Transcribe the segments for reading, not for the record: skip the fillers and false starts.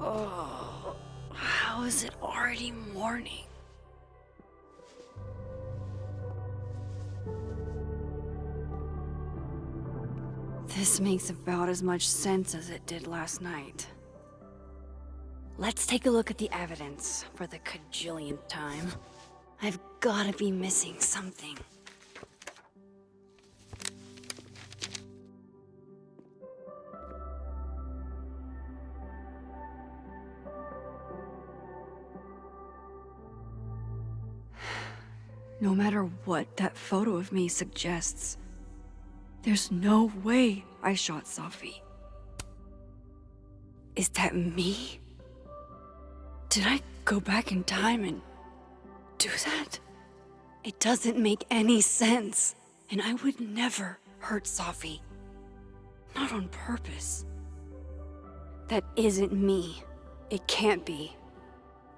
Oh, how is it already morning? This makes about as much sense as it did last night. Let's take a look at the evidence for the cajillionth time. I've gotta be missing something. No matter what that photo of me suggests, there's no way I shot Safi. Is that me? Did I go back in time and do that? It doesn't make any sense, and I would never hurt Safi. Not on purpose. That isn't me. It can't be.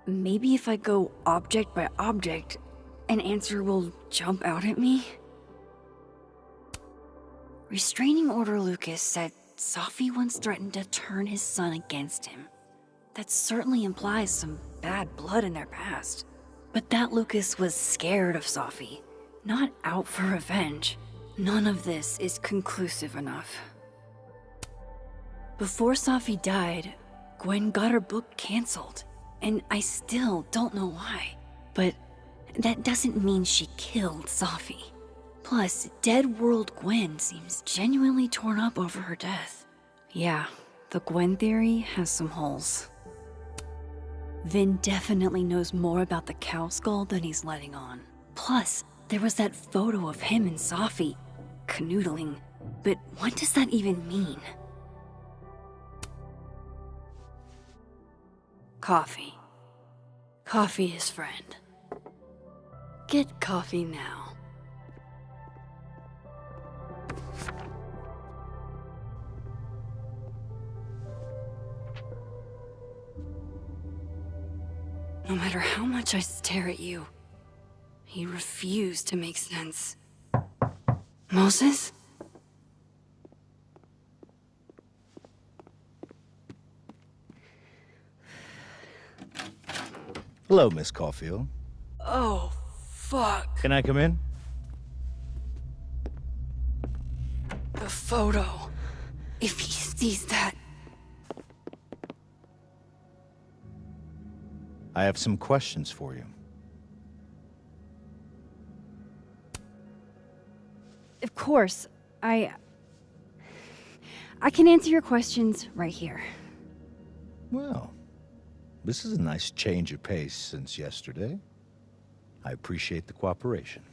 Maybe if I go object by object, an answer will jump out at me? Restraining Order Lucas said Safi once threatened to turn his son against him. That certainly implies some bad blood in their past. But that Lucas was scared of Safi, not out for revenge. None of this is conclusive enough. Before Safi died, Gwen got her book canceled, and I still don't know why. But that doesn't mean she killed Safi. Plus, Dead World Gwen seems genuinely torn up over her death. Yeah, the Gwen theory has some holes. Vin definitely knows more about the cow skull than he's letting on. Plus, there was that photo of him and Safi canoodling. But what does that even mean? Coffee. Coffee is friend. Get coffee now. No matter how much I stare at you, you refuse to make sense. Moses? Hello, Miss Caulfield. Oh, fuck. Can I come in? The photo. If he sees that... I have some questions for you. Of course. I can answer your questions right here. Well, this is a nice change of pace since yesterday. I appreciate the cooperation.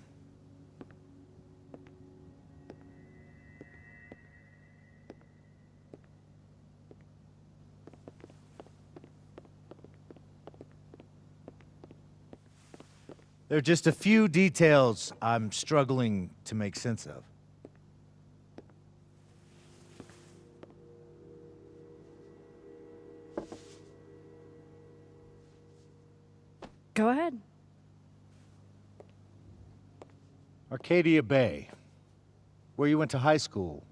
There are just a few details I'm struggling to make sense of. Go ahead. Arcadia Bay, where you went to high school,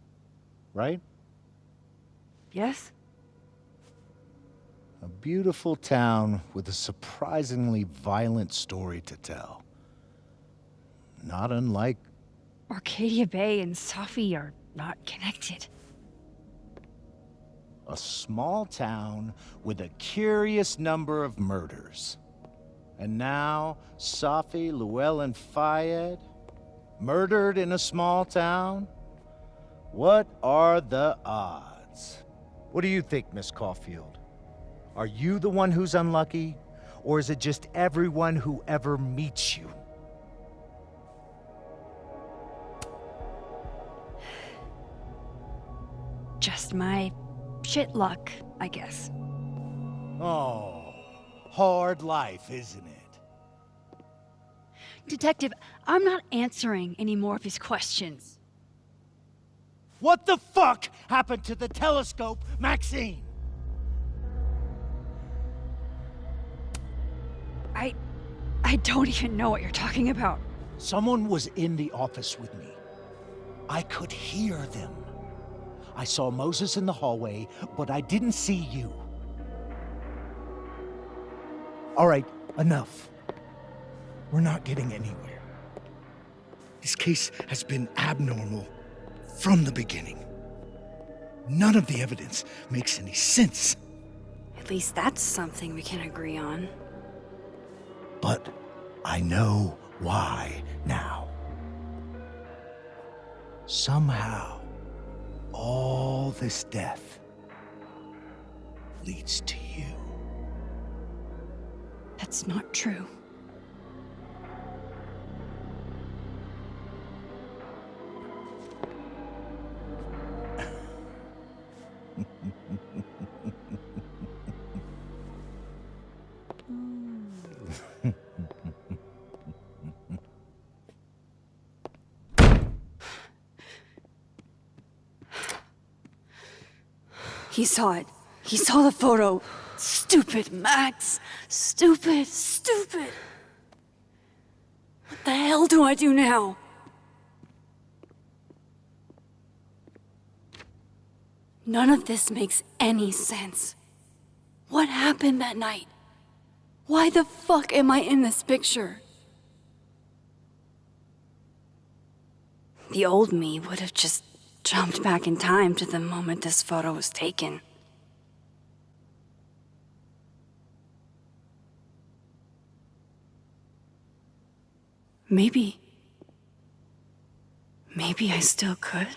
right? Yes? A beautiful town with a surprisingly violent story to tell. Not unlike... Arcadia Bay and Safi are not connected. a small town with a curious number of murders. And now, Safi, Llewellyn Fayed, murdered in a small town? What are the odds? What do you think, Miss Caulfield? Are you the one who's unlucky, or is it just everyone who ever meets you? Just my shit luck, I guess. Oh, hard life, isn't it? Detective, I'm not answering any more of his questions. What the fuck happened to the telescope, Maxine? I don't even know what you're talking about. Someone was in the office with me. I could hear them. I saw Moses in the hallway, but I didn't see you. All right, enough. We're not getting anywhere. This case has been abnormal from the beginning. None of the evidence makes any sense. At least that's something we can agree on. But I know why now. Somehow, all this death leads to you. That's not true. He saw it. He saw the photo. Stupid, Max. Stupid, stupid. What the hell do I do now? None of this makes any sense. What happened that night? Why the fuck am I in this picture? The old me would have just jumped back in time to the moment this photo was taken. Maybe I still could.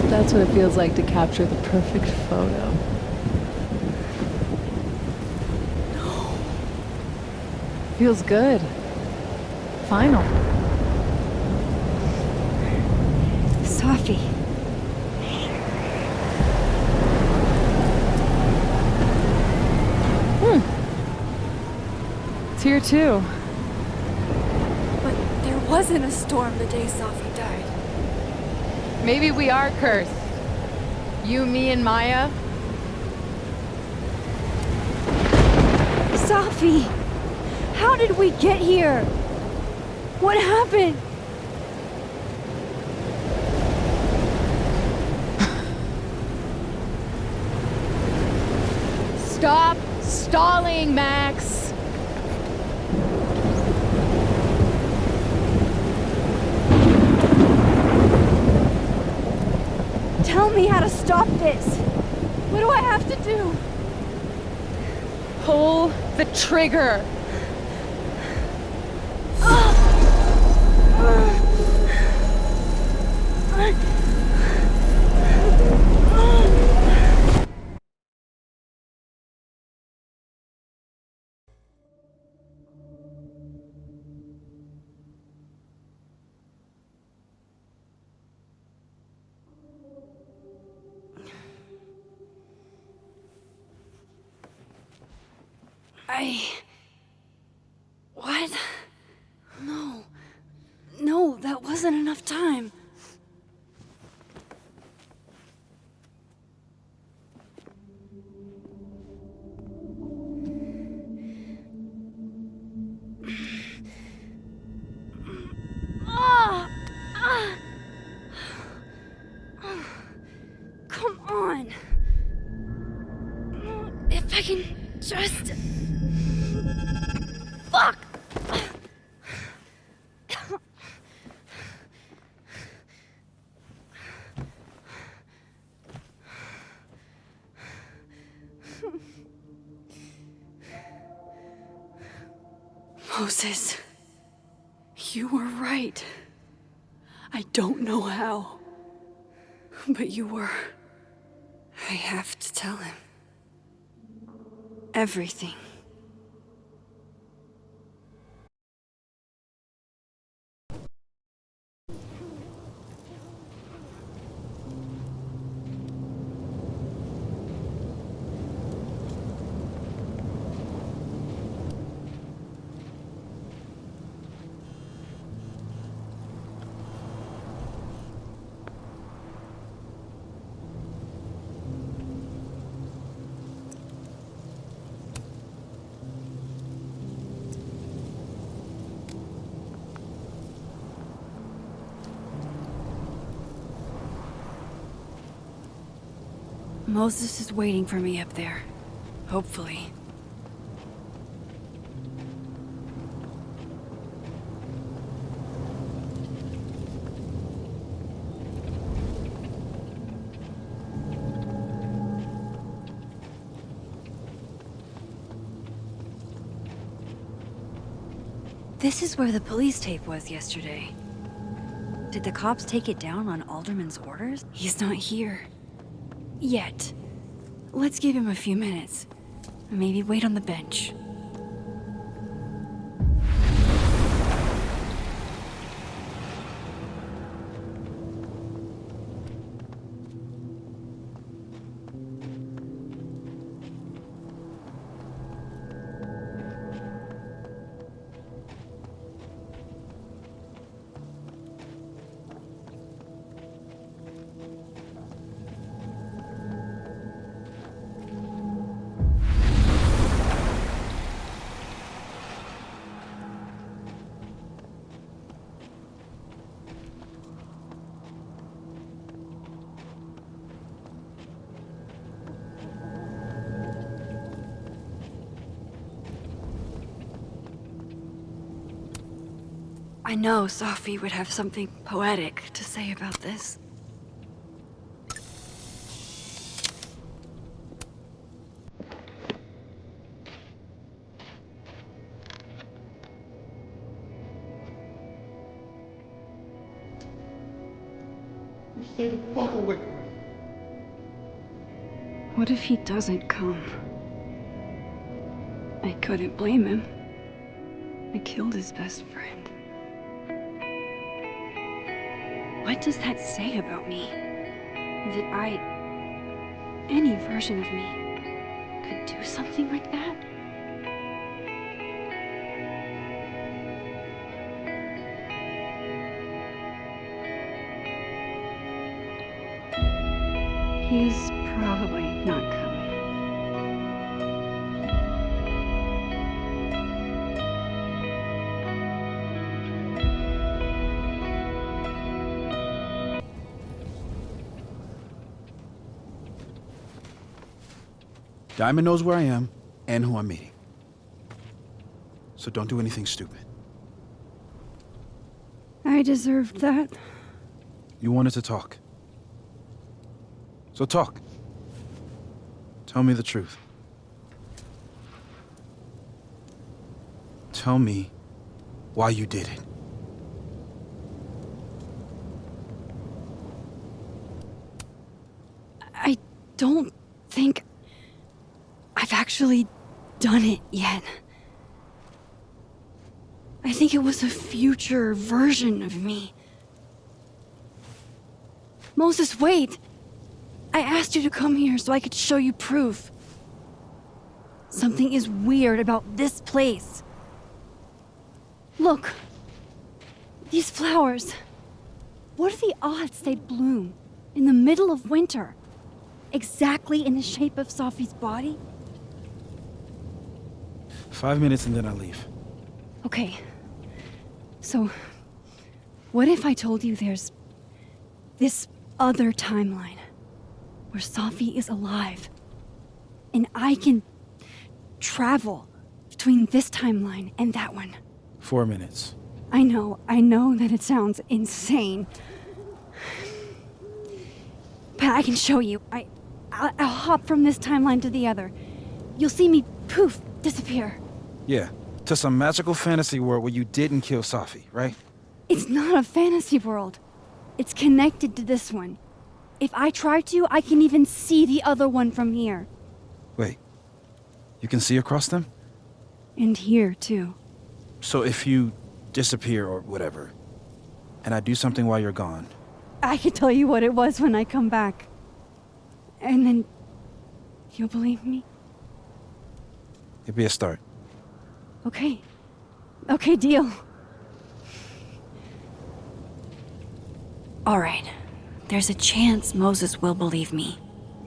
That's what it feels like to capture the perfect photo. No. Feels good. Final. Safi. It's here too. But there wasn't a storm the day Safi died. Maybe we are cursed. You, me, and Maya. Safi! How did we get here? What happened? Stop stalling, Max. Tell me how to stop this. What do I have to do? Pull the trigger. What? No. No, that wasn't enough time. Come on. If I can just... Fuck! Moses, you were right. I don't know how, but you were. I have to tell him. Everything. Moses is waiting for me up there. Hopefully. This is where the police tape was yesterday. Did the cops take it down on Alderman's orders? He's not here. Yet. Let's give him a few minutes. Maybe wait on the bench. I know Safi would have something poetic to say about this. Stay the fuck away from me. What if he doesn't come? I couldn't blame him. I killed his best friend. What does that say about me? That any version of me, could do something like that? He's probably not coming. Diamond knows where I am and who I'm meeting. So don't do anything stupid. I deserved that. You wanted to talk. So talk. Tell me the truth. Tell me why you did it. I don't think I've actually done it yet. I think it was a future version of me. Moses, wait! I asked you to come here so I could show you proof. Something is weird about this place. Look. These flowers. What are the odds they'd bloom in the middle of winter? Exactly in the shape of Safi's body? 5 minutes and then I leave. Okay. So, what if I told you there's this other timeline where Safi is alive and I can travel between this timeline and that one? 4 minutes. I know that it sounds insane. But I can show you. I'll hop from this timeline to the other. You'll see me poof, disappear. Yeah, to some magical fantasy world where you didn't kill Safi, right? It's not a fantasy world. It's connected to this one. If I try to, I can even see the other one from here. Wait, you can see across them? And here, too. So if you disappear or whatever, and I do something while you're gone, I can tell you what it was when I come back. And then... you'll believe me? it'd be a start. Okay. Okay, deal. All right. There's a chance Moses will believe me.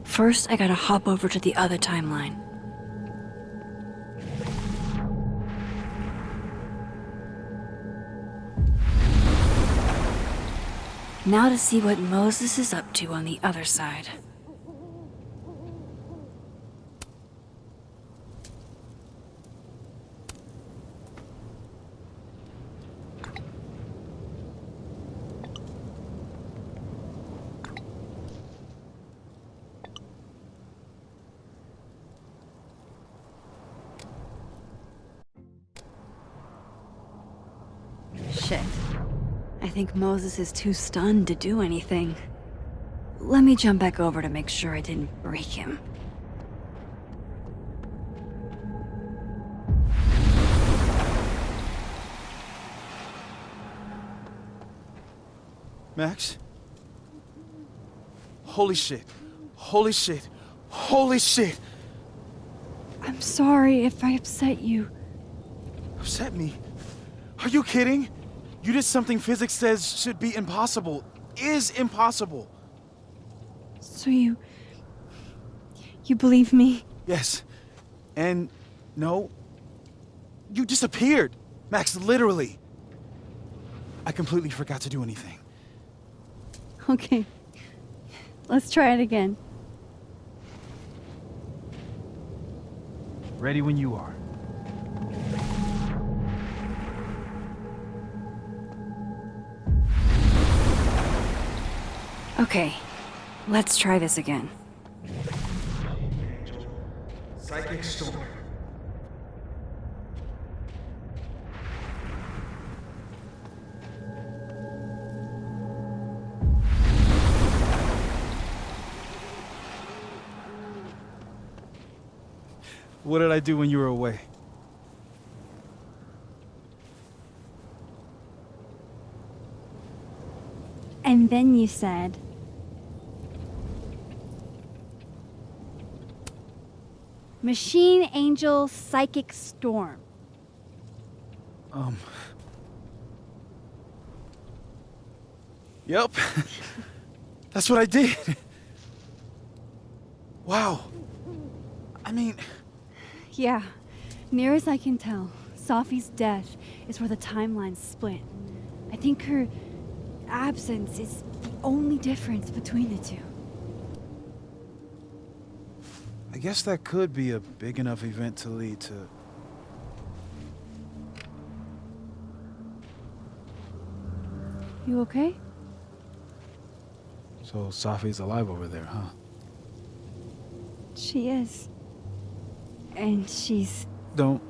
First, I gotta hop over to the other timeline. Now to see what Moses is up to on the other side. Shit. I think Moses is too stunned to do anything. Let me jump back over to make sure I didn't break him. Max? Holy shit. Holy shit. Holy shit. I'm sorry if I upset you. Upset me? Are you kidding? You did something physics says should be impossible. Is impossible. So you believe me? Yes. And no. You disappeared. Max, literally. I completely forgot to do anything. Okay. Let's try it again. Ready when you are. Okay, let's try this again. Psychic storm. What did I do when you were away? And then you said... Machine Angel Psychic Storm. Yep. That's what I did. Wow. I mean... Yeah, near as I can tell, Safi's death is where the timelines split. I think her absence is the only difference between the two. I guess that could be a big enough event to lead to... You okay? So Safi's alive over there, huh? She is. And she's... Don't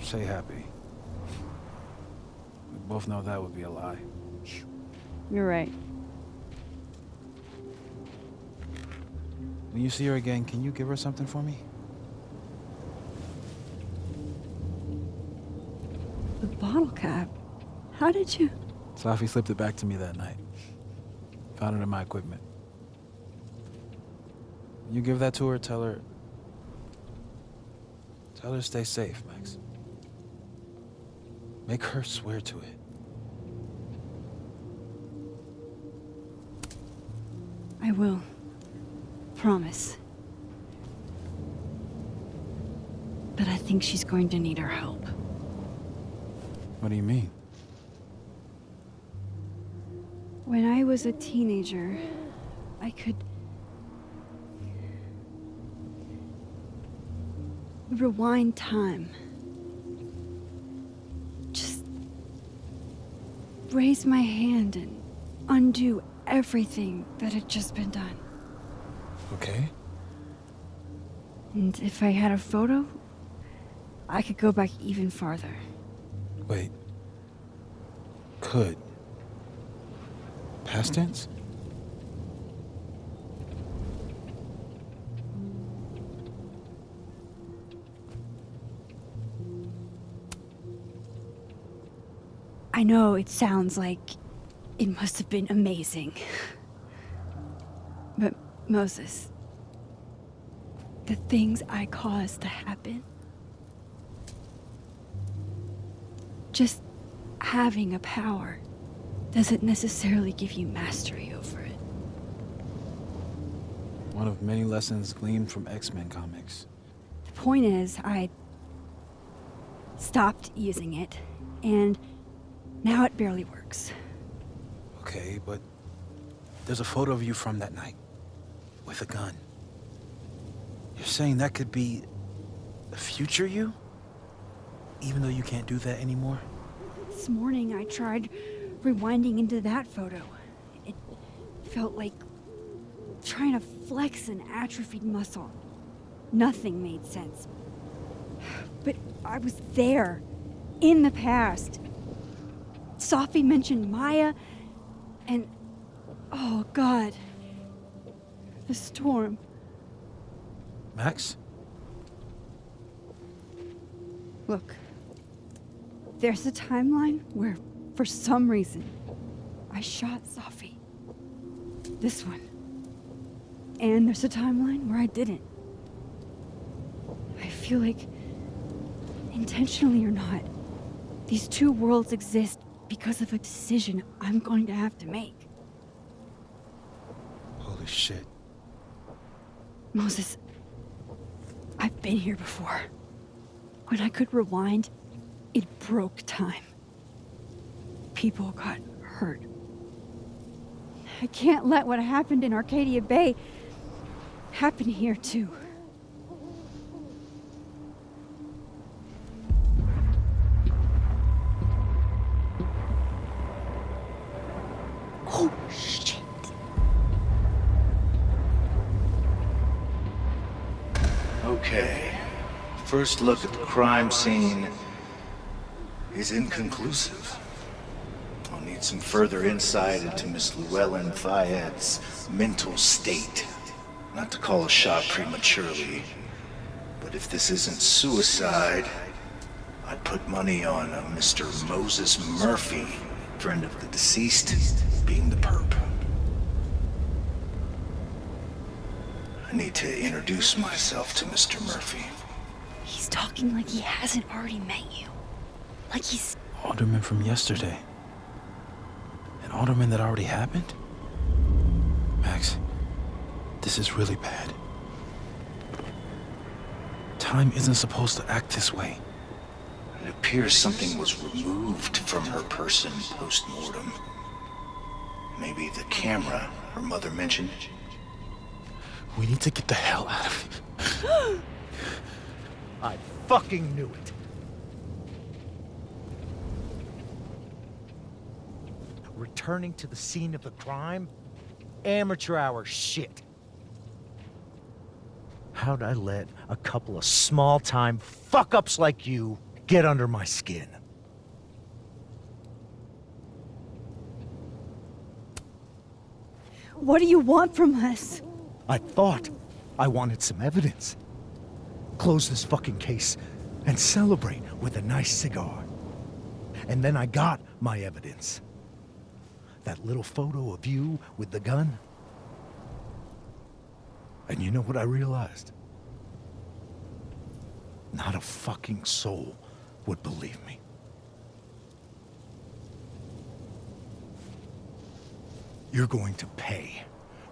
say happy. We both know that would be a lie. You're right. When you see her again, can you give her something for me? The bottle cap? How did you... Safi slipped it back to me that night. Found it in my equipment. You give that to her, tell her to stay safe, Max. Make her swear to it. I will. Promise. But I think she's going to need our help. What do you mean? When I was a teenager, I could... rewind time. Just raise my hand and undo everything that had just been done. Okay. And if I had a photo, I could go back even farther. Wait. Could. Past tense? I know it sounds like it must have been amazing. But Moses, the things I caused to happen, just having a power doesn't necessarily give you mastery over it. One of many lessons gleaned from X-Men comics. The point is, I stopped using it, and now it barely works. Okay, but there's a photo of you from that night, with a gun. You're saying that could be the future you? Even though you can't do that anymore? This morning I tried rewinding into that photo. It felt like trying to flex an atrophied muscle. Nothing made sense. But I was there, in the past. Safi mentioned Maya, and oh God, the storm. Max? Look, there's a timeline where, for some reason, I shot Safi. This one. And there's a timeline where I didn't. I feel like, intentionally or not, these two worlds exist because of a decision I'm going to have to make. Holy shit. Moses, I've been here before. When I could rewind, it broke time. People got hurt. I can't let what happened in Arcadia Bay happen here too. Oh, shit. Okay. First look at the crime scene is inconclusive. I'll need some further insight into Miss Llewellyn Fayette's mental state. Not to call a shot prematurely, but if this isn't suicide, I'd put money on a Mr. Moses Murphy, friend of the deceased, being the perp. I need to introduce myself to Mr. Murphy. He's talking like he hasn't already met you. Like he's... Alderman from yesterday. An alderman that already happened? Max, this is really bad. Time isn't supposed to act this way. It appears something was removed from her person post-mortem. Maybe the camera her mother mentioned. We need to get the hell out of here. I fucking knew it. Returning to the scene of the crime? Amateur hour shit. How'd I let a couple of small-time fuck-ups like you get under my skin? What do you want from us? I thought I wanted some evidence. Close this fucking case and celebrate with a nice cigar. And then I got my evidence. That little photo of you with the gun. And you know what I realized? Not a fucking soul would believe me. You're going to pay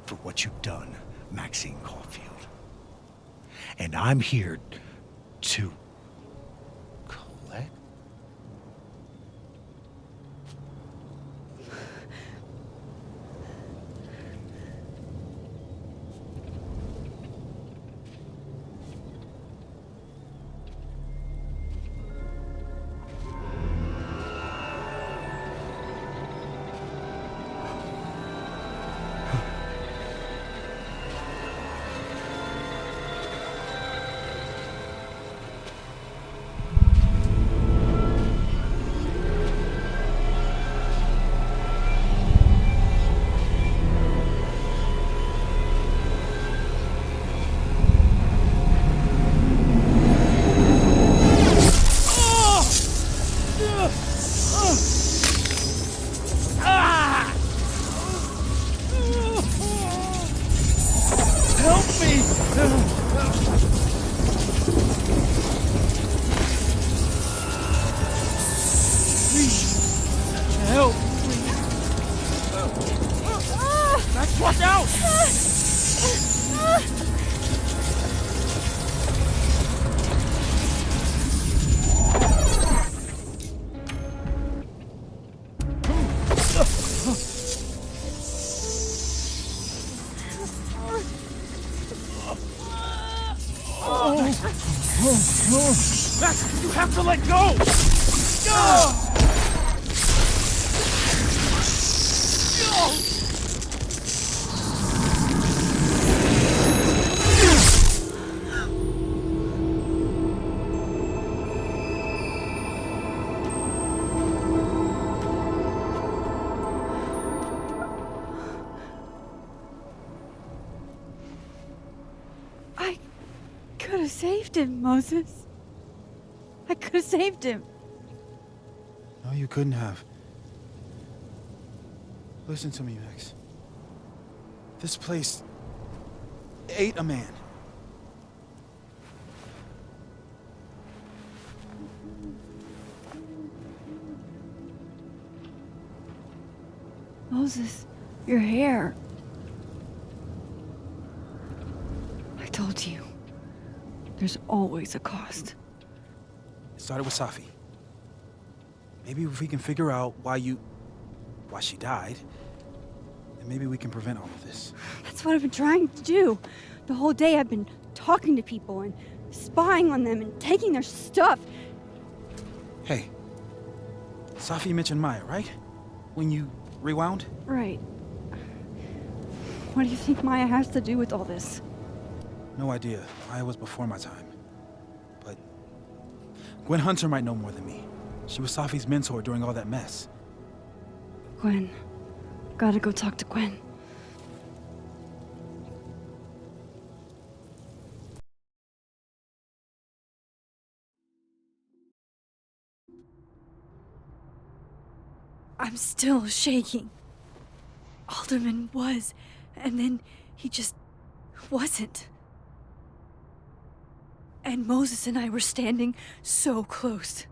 for what you've done, Maxine Caulfield. And I'm here to collect. Help me! Please, help! Max, watch out! Max, you have to let go! I could have saved him, Moses. I could have saved him. No, you couldn't have. Listen to me, Max. This place ate a man. Moses, your hair. I told you. There's always a cost. It started with Safi. Maybe if we can figure out why she died, then maybe we can prevent all of this. That's what I've been trying to do. The whole day I've been talking to people and spying on them and taking their stuff. Hey, Safi mentioned Maya, right? When you rewound? Right. What do you think Maya has to do with all this? No idea. Maya was before my time. But Gwen Hunter might know more than me. She was Safi's mentor during all that mess. Gwen. Gotta go talk to Gwen. I'm still shaking. Alderman was, and then he just wasn't. And Moses and I were standing so close.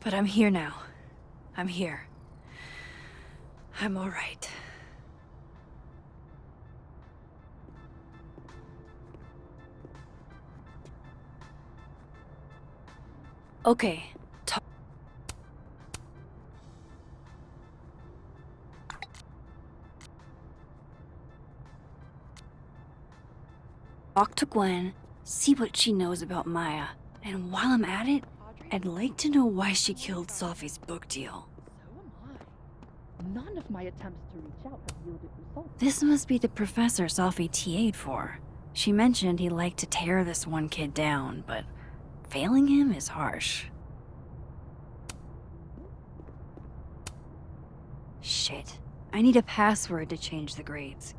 But I'm here now. I'm here. I'm all right. Okay. Talk to Gwen, see what she knows about Maya, and while I'm at it, I'd like to know why she killed Safi's book deal. So am I. None of my attempts to reach out have yielded results. This must be the professor Safi TA'd for. She mentioned he liked to tear this one kid down, but failing him is harsh. Shit. I need a password to change the grades.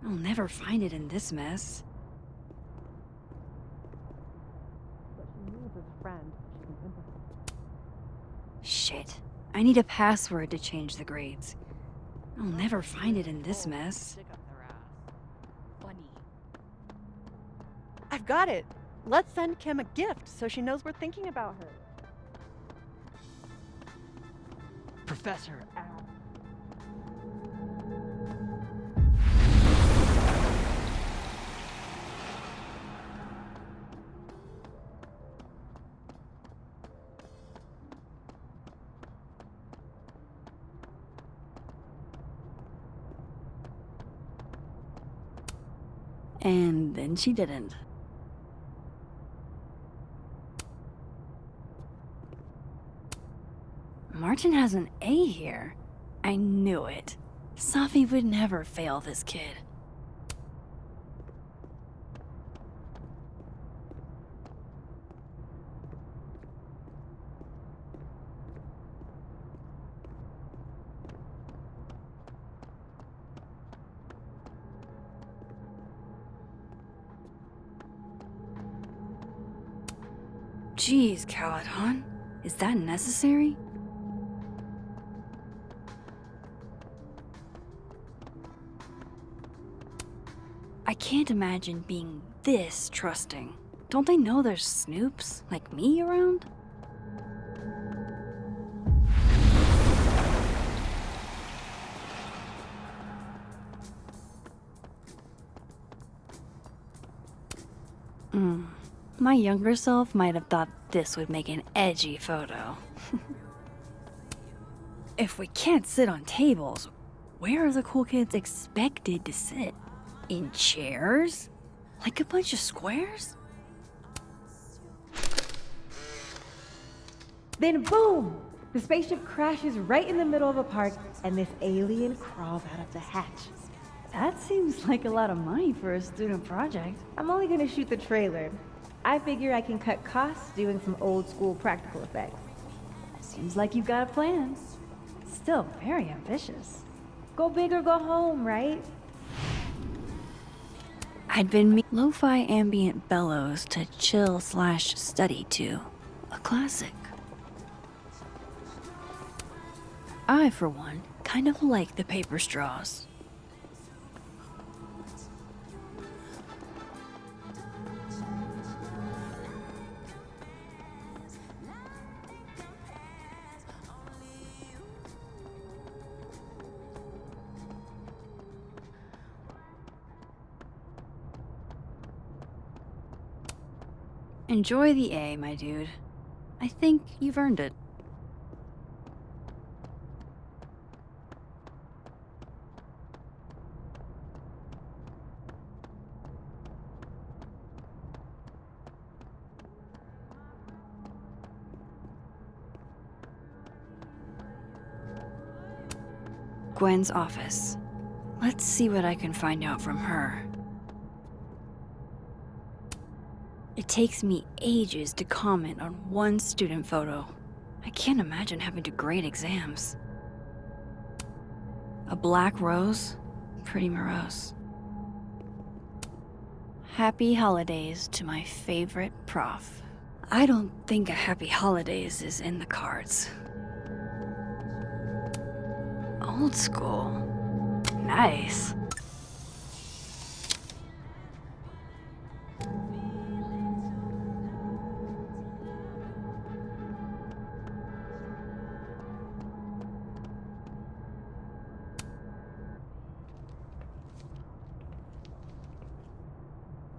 I'll never find it in this mess. But she needs a friend she can empathize. Shit. I need a password to change the grades. I'll never find it in this mess. Stick up their ass. Funny. I've got it. Let's send Kim a gift so she knows we're thinking about her. Professor Al. And then she didn't. Martin has an A here. I knew it. Safi would never fail this kid. Jeez, Caledon. Is that necessary? I can't imagine being this trusting. Don't they know there's snoops like me around? My younger self might have thought this would make an edgy photo. If we can't sit on tables, where are the cool kids expected to sit? In chairs? Like a bunch of squares? Then boom! The spaceship crashes right in the middle of a park, and this alien crawls out of the hatch. That seems like a lot of money for a student project. I'm only gonna shoot the trailer. I figure I can cut costs doing some old school practical effects. Seems like you've got a plan. Still very ambitious. Go big or go home, right? I'd been lo-fi ambient bellows to chill/study to. A classic. I, for one, kind of like the paper straws. Enjoy the A, my dude. I think you've earned it. Gwen's office. Let's see what I can find out from her. It takes me ages to comment on one student photo. I can't imagine having to grade exams. A black rose? Pretty morose. Happy holidays to my favorite prof. I don't think a happy holidays is in the cards. Old school. Nice.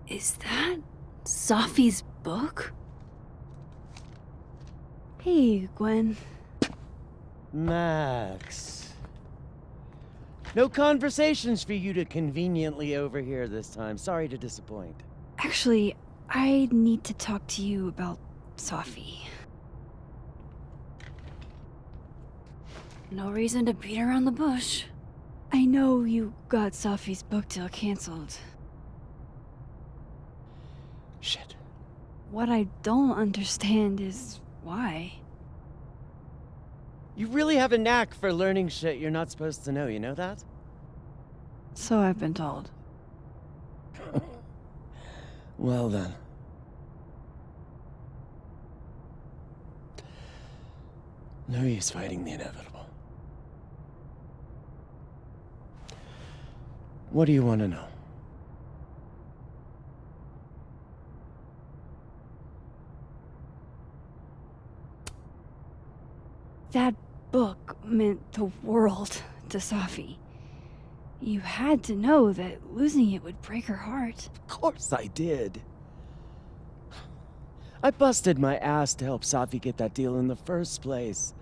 Is that Safi's book? Hey, Gwen. Max. No conversations for you to conveniently overhear this time. Sorry to disappoint. Actually, I need to talk to you about Safi. No reason to beat around the bush. I know you got Safi's book deal canceled. Shit. What I don't understand is why. You really have a knack for learning shit you're not supposed to know, you know that? So I've been told. Well then. No use fighting the inevitable. What do you want to know? That book meant the world to Safi. You had to know that losing it would break her heart. Of course I did. I busted my ass to help Safi get that deal in the first place.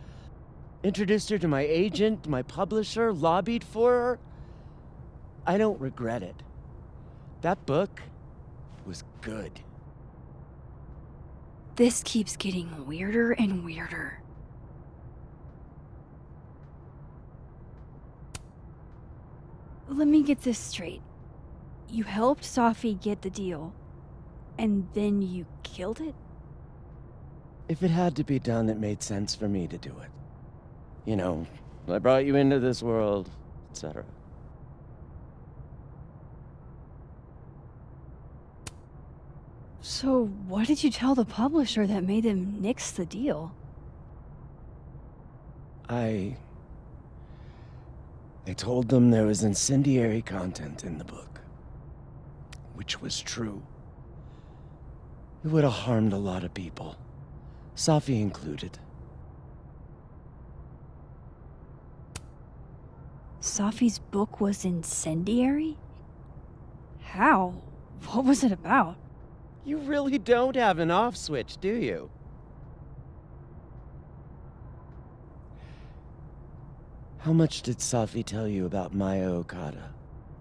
Introduced her to my agent, my publisher, lobbied for her. I don't regret it. That book was good. This keeps getting weirder and weirder. Let me get this straight. You helped Safi get the deal, and then you killed it? If it had to be done, it made sense for me to do it. You know, I brought you into this world, etc. So what did you tell the publisher that made them nix the deal? I told them there was incendiary content in the book. which was true. It would have harmed a lot of people, Safi included. Safi's book was incendiary? How? What was it about? You really don't have an off switch, do you? How much did Safi tell you about Maya Okada?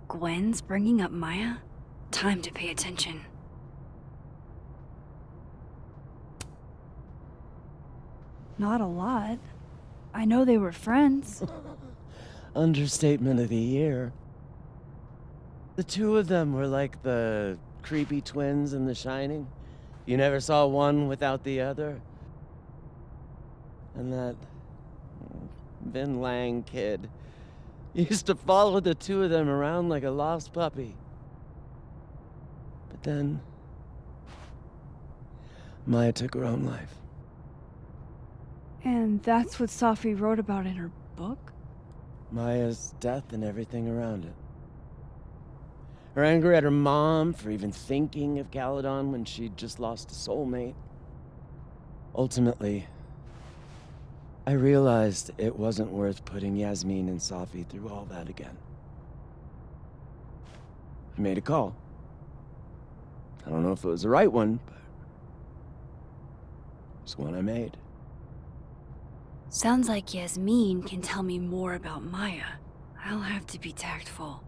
Gwen's bringing up Maya? Time to pay attention. Not a lot. I know they were friends. Understatement of the year. The two of them were like the creepy twins in The Shining. You never saw one without the other. And that Vin Lang kid used to follow the two of them around like a lost puppy. But then Maya took her own life. And that's what Safi wrote about in her book? Maya's death and everything around it. Her anger at her mom for even thinking of Caledon when she'd just lost a soulmate. Ultimately, I realized it wasn't worth putting Yasmin and Safi through all that again. I made a call. I don't know if it was the right one, but it's one I made. Sounds like Yasmin can tell me more about Maya. I'll have to be tactful.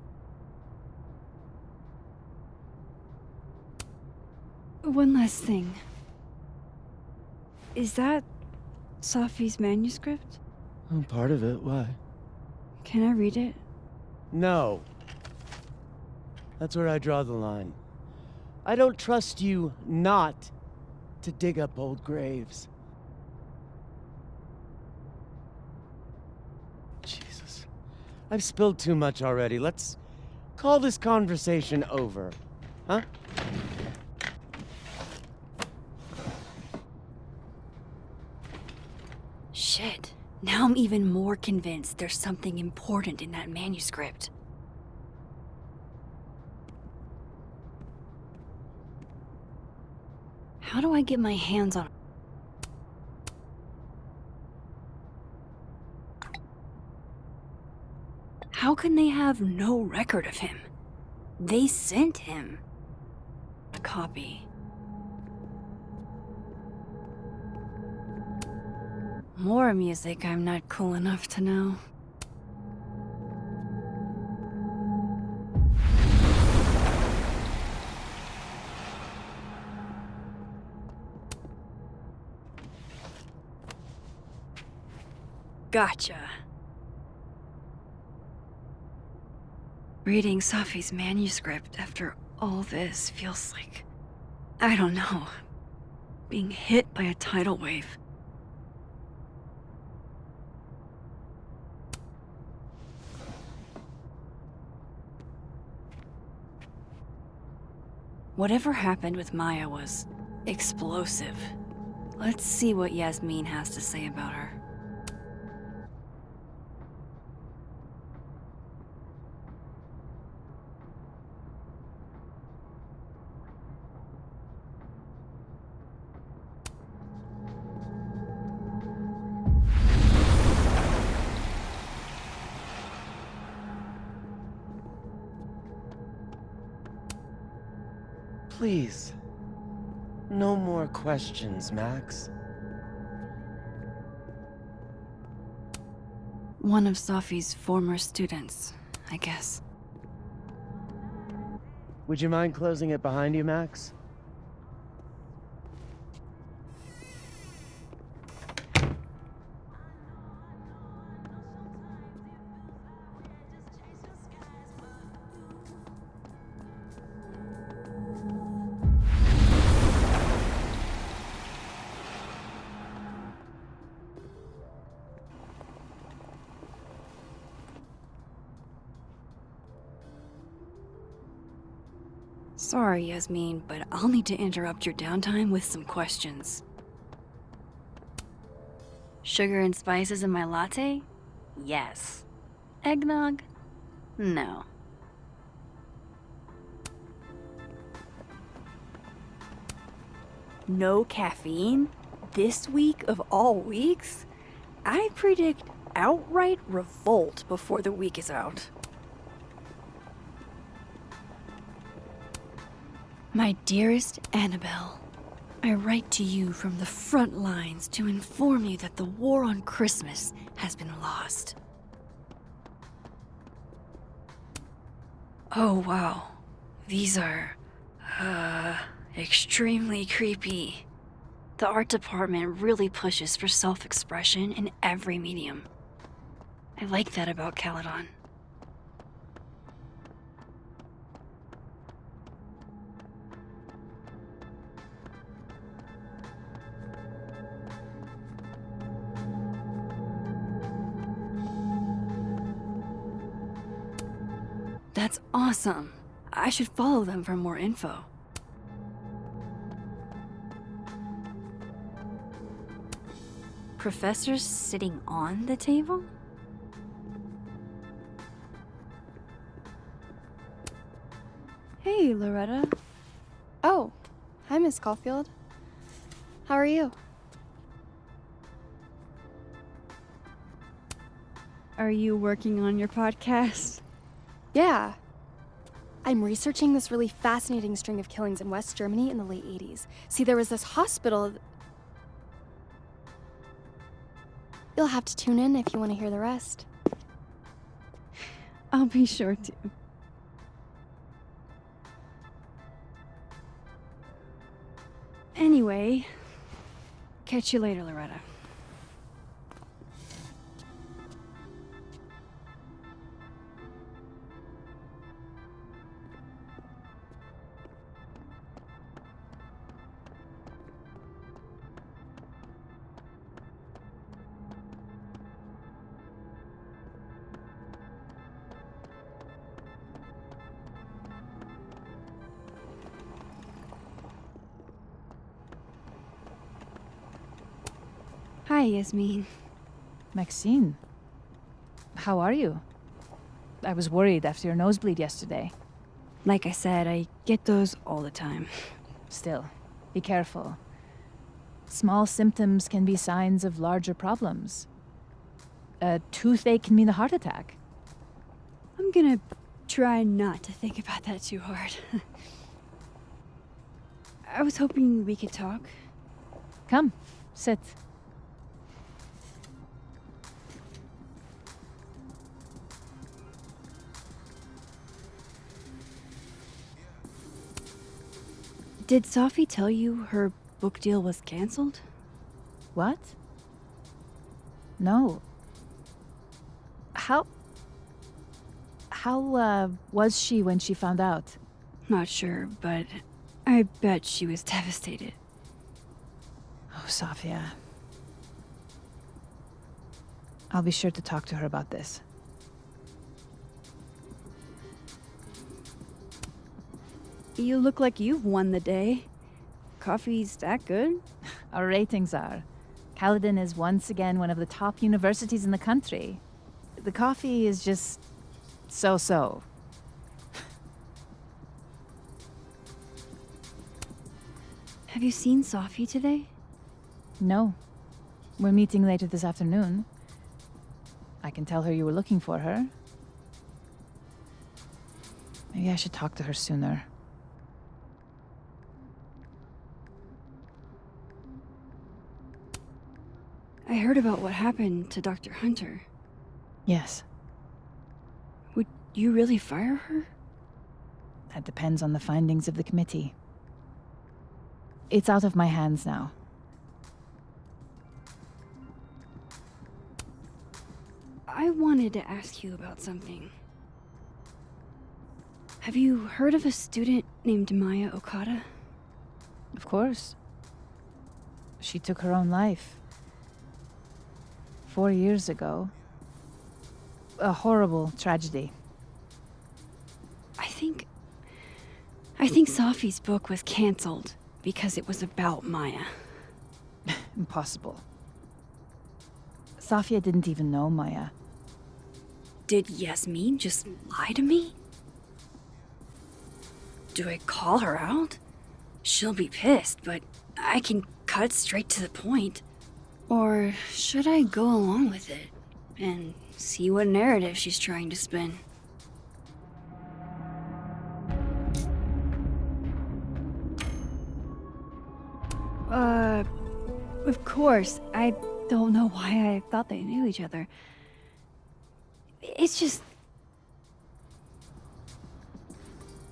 One last thing. Is that Safi's manuscript? Oh, part of it, why? Can I read it? No. That's where I draw the line. I don't trust you not to dig up old graves. Jesus. I've spilled too much already. Let's call this conversation over. Huh? Shit. Now I'm even more convinced there's something important in that manuscript. How do I get my hands on... How can they have no record of him? They sent him a copy. More music I'm not cool enough to know. Gotcha. Reading Safi's manuscript after all this feels like, I don't know, being hit by a tidal wave. Whatever happened with Maya was explosive. Let's see what Yasmin has to say about her. Please. No more questions, Max. One of Safi's former students, I guess. Would you mind closing it behind you, Max? Sorry, Yasmin, but I'll need to interrupt your downtime with some questions. Sugar and spices in my latte? Yes. Eggnog? No. no caffeine, this week of all weeks, I predict outright revolt before the week is out. My dearest Annabelle, I write to you from the front lines to inform you that the war on Christmas has been lost. Oh wow, these are, extremely creepy. The art department really pushes for self-expression in every medium. I like that about Caledon. That's awesome. I should follow them for more info. Professors sitting on the table? Hey, Loretta. Oh, hi, Miss Caulfield. How are you? Are you working on your podcast? Yeah. I'm researching this really fascinating string of killings in West Germany in the late 80s. See, there was this hospital. You'll have to tune in if you want to hear the rest. I'll be sure to. Anyway, catch you later, Loretta. Hi, Yasmin. Maxine, how are you? I was worried after your nosebleed yesterday. Like I said, I get those all the time. Still, be careful. Small symptoms can be signs of larger problems. A toothache can mean a heart attack. I'm gonna try not to think about that too hard. I was hoping we could talk. Come, sit. Did Safi tell you her book deal was canceled? What? No. How was she when she found out? Not sure, but I bet she was devastated. Oh, Safia. I'll be sure to talk to her about this. You look like you've won the day. Coffee's that good? Our ratings are. Caledon is once again one of the top universities in the country. The coffee is just so-so. Have you seen Safi today? No. We're meeting later this afternoon. I can tell her you were looking for her. Maybe I should talk to her sooner. I heard about what happened to Dr. Hunter. Yes. Would you really fire her? That depends on the findings of the committee. It's out of my hands now. I wanted to ask you about something. Have you heard of a student named Maya Okada? Of course. She took her own life. 4 years ago. A horrible tragedy. I think Safi's book was canceled because it was about Maya. Impossible. Safia didn't even know Maya. Did Yasmin just lie to me? Do I call her out? she'll be pissed, but I can cut straight to the point. Or should I go along with it and see what narrative she's trying to spin? Of course. I don't know why I thought they knew each other. It's just...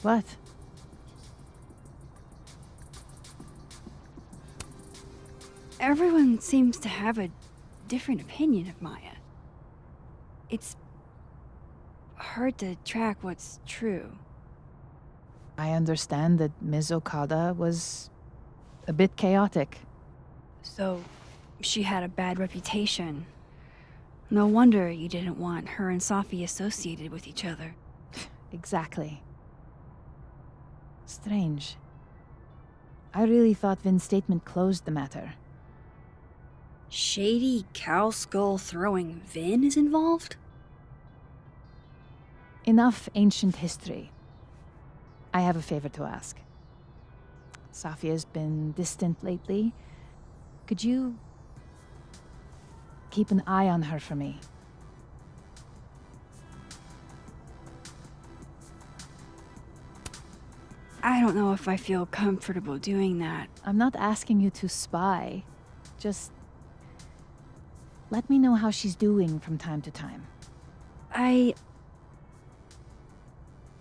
What? Everyone seems to have a different opinion of Maya. It's hard to track what's true. I understand that Ms. Okada was a bit chaotic. So, she had a bad reputation. No wonder you didn't want her and Safi associated with each other. Exactly. Strange. I really thought Vin's statement closed the matter. Shady cow skull throwing Vin is involved? Enough ancient history. I have a favor to ask. Safi has been distant lately. Could you keep an eye on her for me? I don't know if I feel comfortable doing that. I'm not asking you to spy. Just let me know how she's doing from time to time.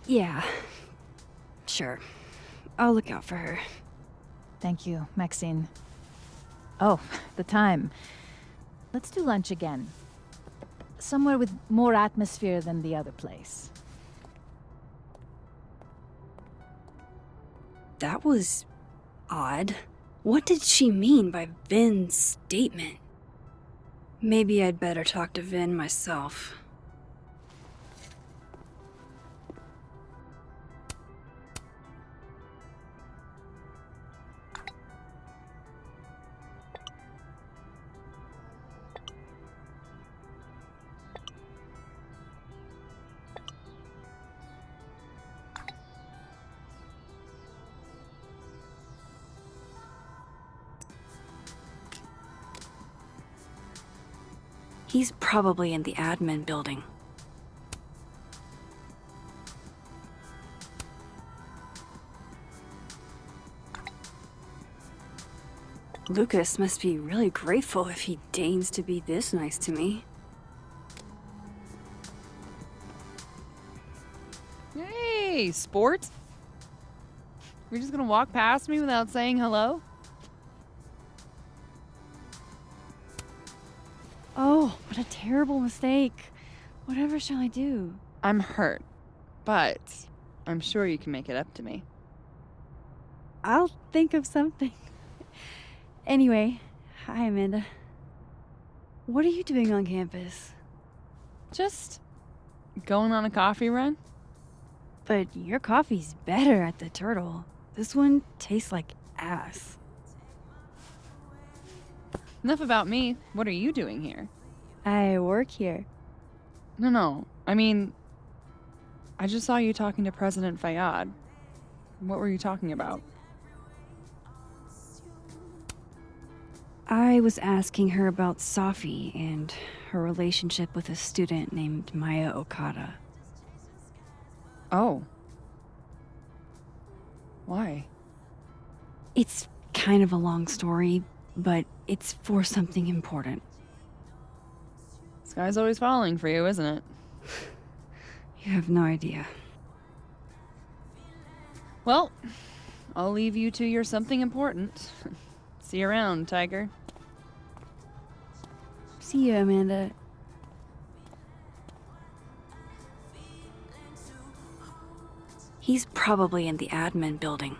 Yeah. Sure. I'll look out for her. Thank you, Maxine. Oh, the time. Let's do lunch again. Somewhere with more atmosphere than the other place. That was odd. What did she mean by Vin's statement? Maybe I'd better talk to Vin myself. He's probably in the admin building. Lucas must be really grateful if he deigns to be this nice to me. Hey, sport. You're just gonna walk past me without saying hello? Oh, what a terrible mistake. Whatever shall I do? I'm hurt, but I'm sure you can make it up to me. I'll think of something. Anyway, hi Amanda. What are you doing on campus? Just going on a coffee run? But your coffee's better at the Turtle. This one tastes like ass. Enough about me. What are you doing here? I work here. No. I mean, I just saw you talking to President Fayyad. What were you talking about? I was asking her about Safi and her relationship with a student named Maya Okada. Oh. Why? It's kind of a long story, but it's for something important. Sky's always falling for you, isn't it? You have no idea. Well, I'll leave you to your something important. See you around, Tiger. See you, Amanda. He's probably in the admin building.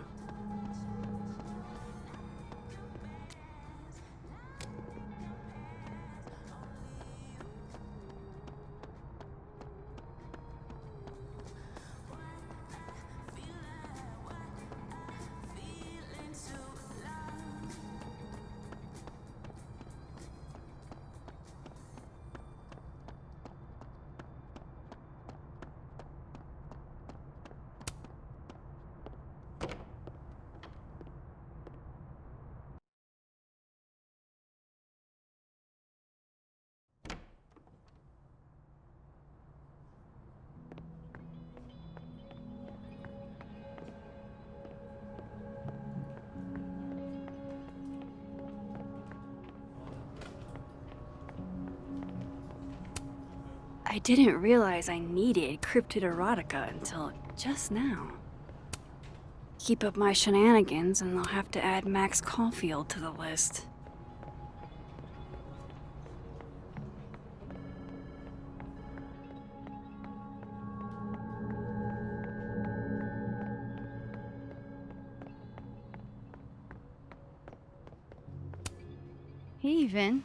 I didn't realize I needed cryptid erotica until just now. Keep up my shenanigans and I'll have to add Max Caulfield to the list. Hey, Vin.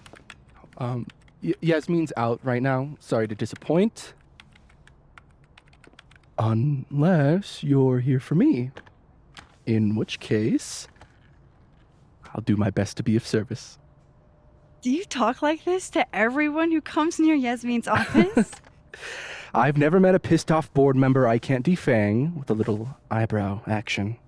Yasmin's out right now. Sorry to disappoint. Unless you're here for me. In which case, I'll do my best to be of service. Do you talk like this to everyone who comes near Yasmin's office? I've never met a pissed off board member I can't defang with a little eyebrow action.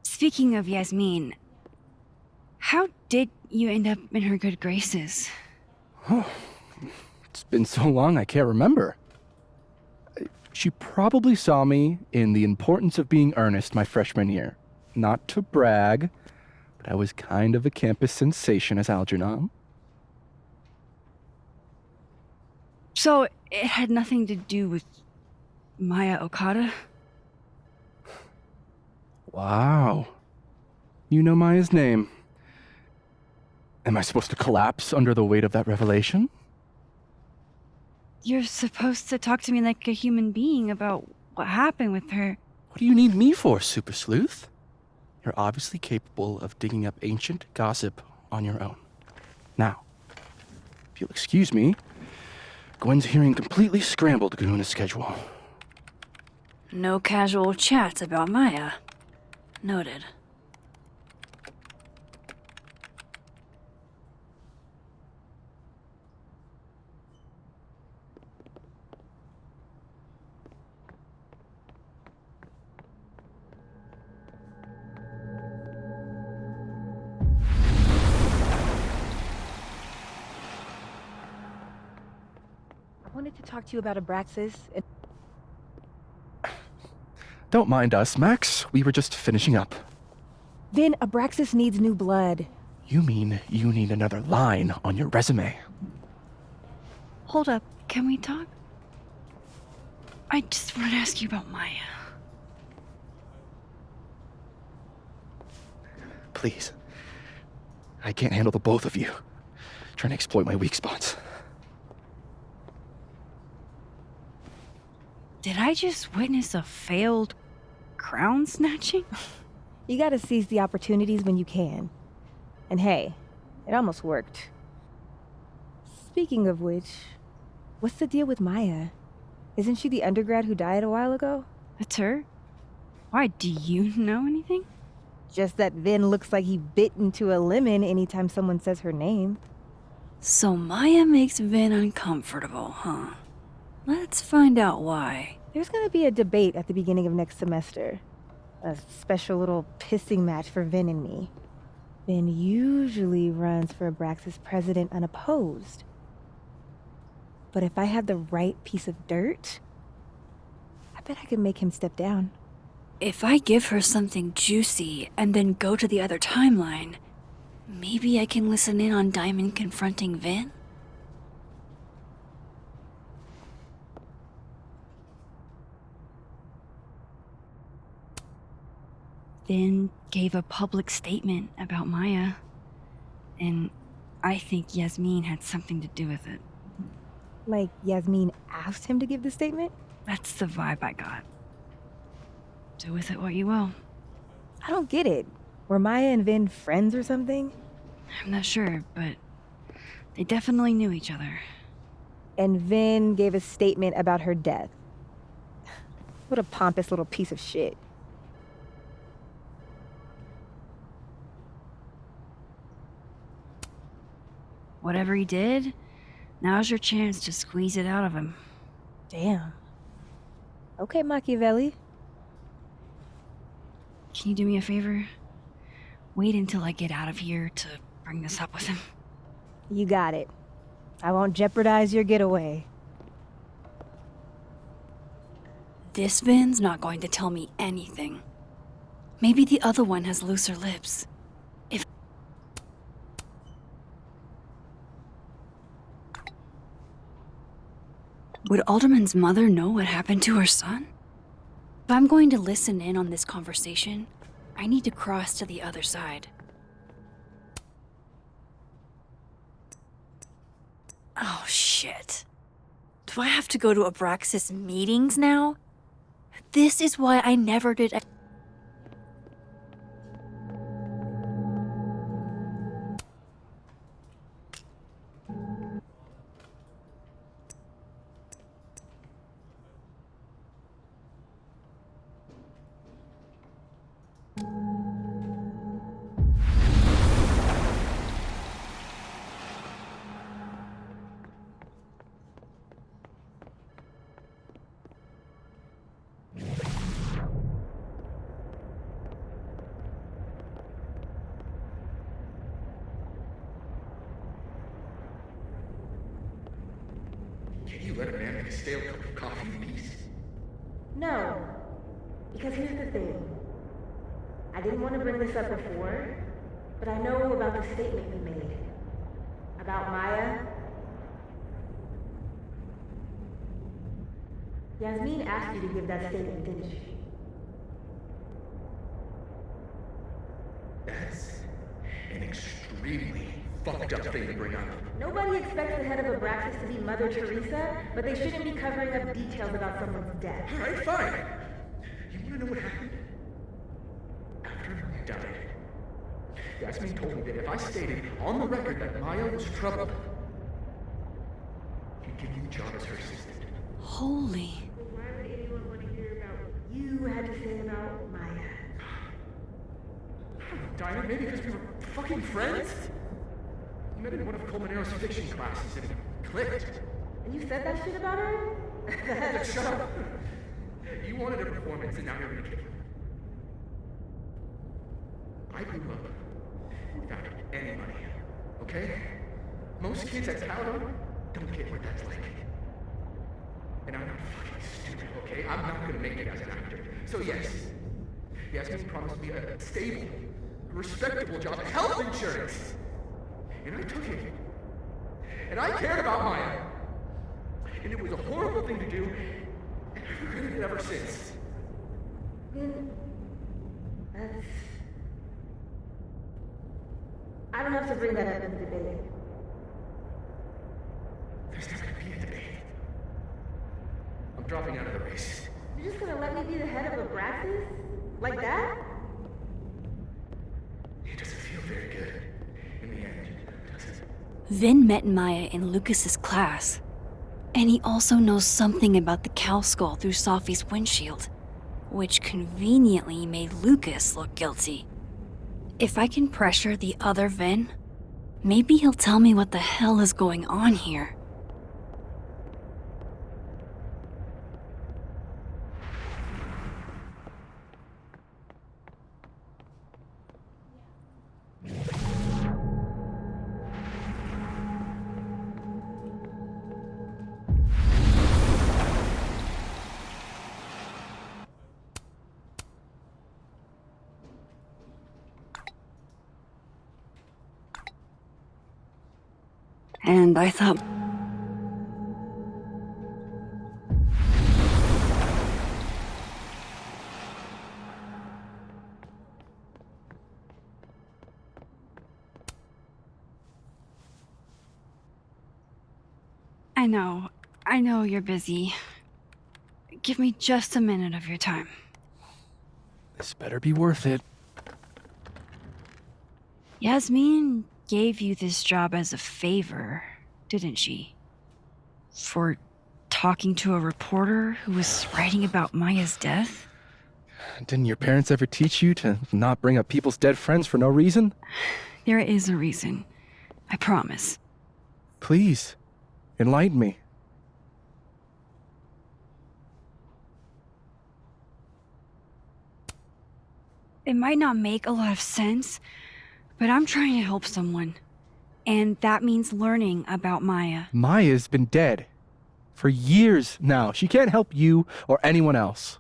Speaking of Yasmin, how did you end up in her good graces? It's been so long I can't remember. She probably saw me in The Importance of Being Earnest my freshman year. Not to brag, but I was kind of a campus sensation as Algernon. So it had nothing to do with Maya Okada? Wow. You know Maya's name. Am I supposed to collapse under the weight of that revelation? You're supposed to talk to me like a human being about what happened with her. What do you need me for, Super Sleuth? You're obviously capable of digging up ancient gossip on your own. Now, if you'll excuse me, Gwen's hearing completely scrambled Garuna's schedule. No casual chats about Maya. Noted. I wanted to talk to you about Abraxas. Don't mind us, Max. We were just finishing up. Vin, Abraxas needs new blood. You mean you need another line on your resume? Hold up, can we talk? I just want to ask you about Maya. Please. I can't handle the both of you. Trying to exploit my weak spots. Did I just witness a failed crown snatching? You gotta seize the opportunities when you can. And hey, it almost worked. Speaking of which, what's the deal with Maya? Isn't she the undergrad who died a while ago? That's her? Why, do you know anything? Just that Vin looks like he bit into a lemon anytime someone says her name. So Maya makes Vin uncomfortable, huh? Let's find out why. There's gonna be a debate at the beginning of next semester. A special little pissing match for Vin and me. Vin usually runs for Abraxas president unopposed. But if I had the right piece of dirt, I bet I could make him step down. If I give her something juicy and then go to the other timeline, maybe I can listen in on Diamond confronting Vin? Vin gave a public statement about Maya, and I think Yasmin had something to do with it. Like Yasmin asked him to give the statement? That's the vibe I got. Do with it what you will. I don't get it. Were Maya and Vin friends or something? I'm not sure, but they definitely knew each other. And Vin gave a statement about her death. What a pompous little piece of shit. Whatever he did, now's your chance to squeeze it out of him. Damn. Okay, Machiavelli. Can you do me a favor? Wait until I get out of here to bring this up with him. You got it. I won't jeopardize your getaway. This Vin's not going to tell me anything. Maybe the other one has looser lips. Would Alderman's mother know what happened to her son? If I'm going to listen in on this conversation, I need to cross to the other side. Oh, shit. Do I have to go to Abraxas meetings now? This is why I never did. Can you let a man make a stale cup of coffee in peace? No. Because here's the thing. I didn't want to bring this up before, but I know about the statement you made. About Maya. Yasmin asked you to give that statement, didn't she? That's an extremely fucked up thing to bring up. Nobody expects the head of Abraxas to be Mother Teresa, but they shouldn't be covering up details about someone's death. Alright, fine. You wanna know what happened? After Maya died, Yasmin told me that if I stated on the record that Maya was troubled, he'd give me a job as her assistant. Holy. Why would anyone want to hear about what you had to say about Maya? I don't know, Dinah, maybe because we were fucking friends? We met in one of Colmenaro's fiction classes and it clicked. And you said that shit about her? Shut up! You wanted a performance and now you're gonna kill it. I grew up without any money, okay? Most kids at Caledon don't get what that's like. And I'm not fucking stupid, okay? I'm not gonna make it as an actor. So yes, Yasmin promised me a stable, respectable job, health insurance. And I took it. And I cared about Maya. And it was a horrible thing to do, and I've regretted it ever since. That's... I don't have to bring that up in the debate. There's not gonna be a debate. I'm dropping out of the race. You're just gonna let me be the head of Abraxas? Like that? It doesn't feel very good in the end, does it? Vin met Maya in Lucas's class. And he also knows something about the cow skull through Safi's windshield, which conveniently made Lucas look guilty. If I can pressure the other Vin, maybe he'll tell me what the hell is going on here. And I thought... I know you're busy. Give me just a minute of your time. This better be worth it. Yasmin gave you this job as a favor, didn't she? For talking to a reporter who was writing about Maya's death? Didn't your parents ever teach you to not bring up people's dead friends for no reason? There is a reason. I promise. Please, enlighten me. It might not make a lot of sense, but I'm trying to help someone. And that means learning about Maya. Maya's been dead for years now. She can't help you or anyone else.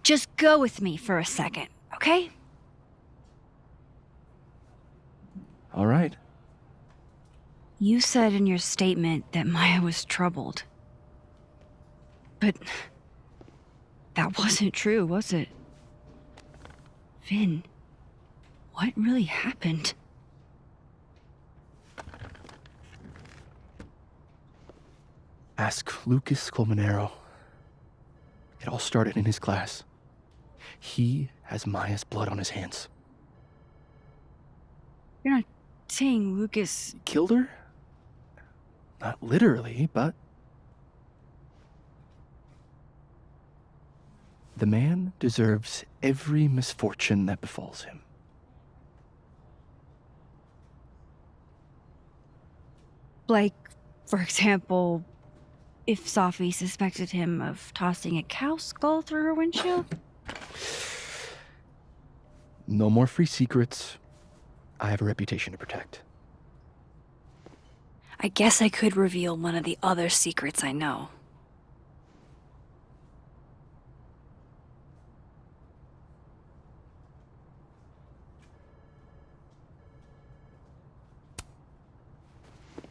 Just go with me for a second, okay? All right. You said in your statement that Maya was troubled. But that wasn't true, was it? Vin, what really happened? Ask Lucas Colmenero. It all started in his class. He has Maya's blood on his hands. You're not saying Lucas... Killed her? Not literally, but... The man deserves every misfortune that befalls him. Like, for example, if Safi suspected him of tossing a cow skull through her windshield? No more free secrets. I have a reputation to protect. I guess I could reveal one of the other secrets I know.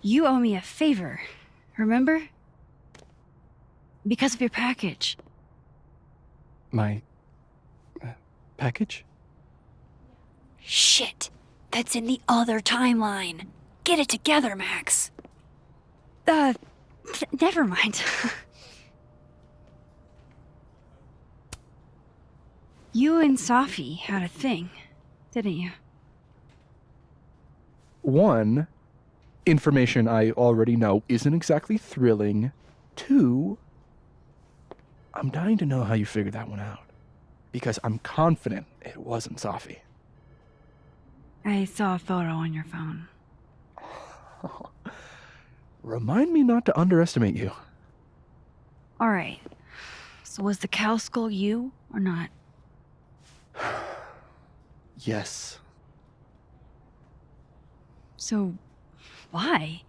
You owe me a favor, remember? Because of your package. My... package? Shit! That's in the other timeline! Get it together, Max! Never mind. You and Safi had a thing, didn't you? One, information I already know isn't exactly thrilling. Two, I'm dying to know how you figured that one out. Because I'm confident it wasn't Safi. I saw a photo on your phone. Remind me not to underestimate you. Alright. So was the cow skull you, or not? Yes. So, why?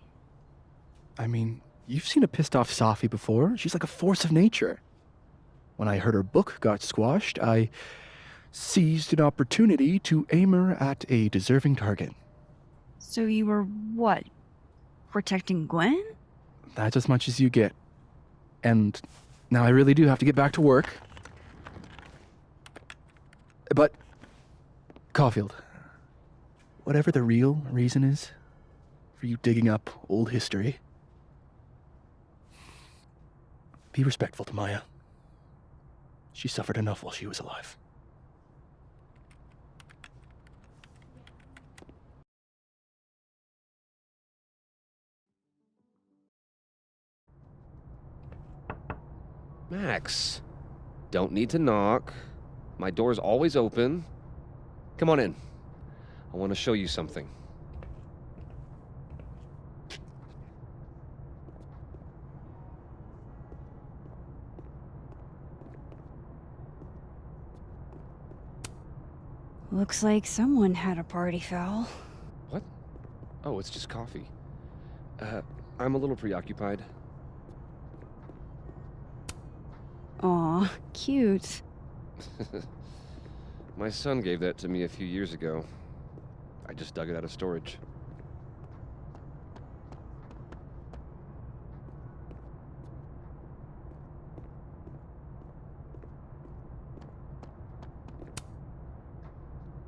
I mean, you've seen a pissed off Safi before. She's like a force of nature. When I heard her book got squashed, I seized an opportunity to aim her at a deserving target. So you were, what, protecting Gwen? That's as much as you get. And now I really do have to get back to work. But, Caulfield, whatever the real reason is for you digging up old history, be respectful to Maya. She suffered enough while she was alive. Max, don't need to knock. My door's always open. Come on in. I want to show you something. Looks like someone had a party foul. What? Oh, it's just coffee. I'm a little preoccupied. Aw, cute. My son gave that to me a few years ago. I just dug it out of storage.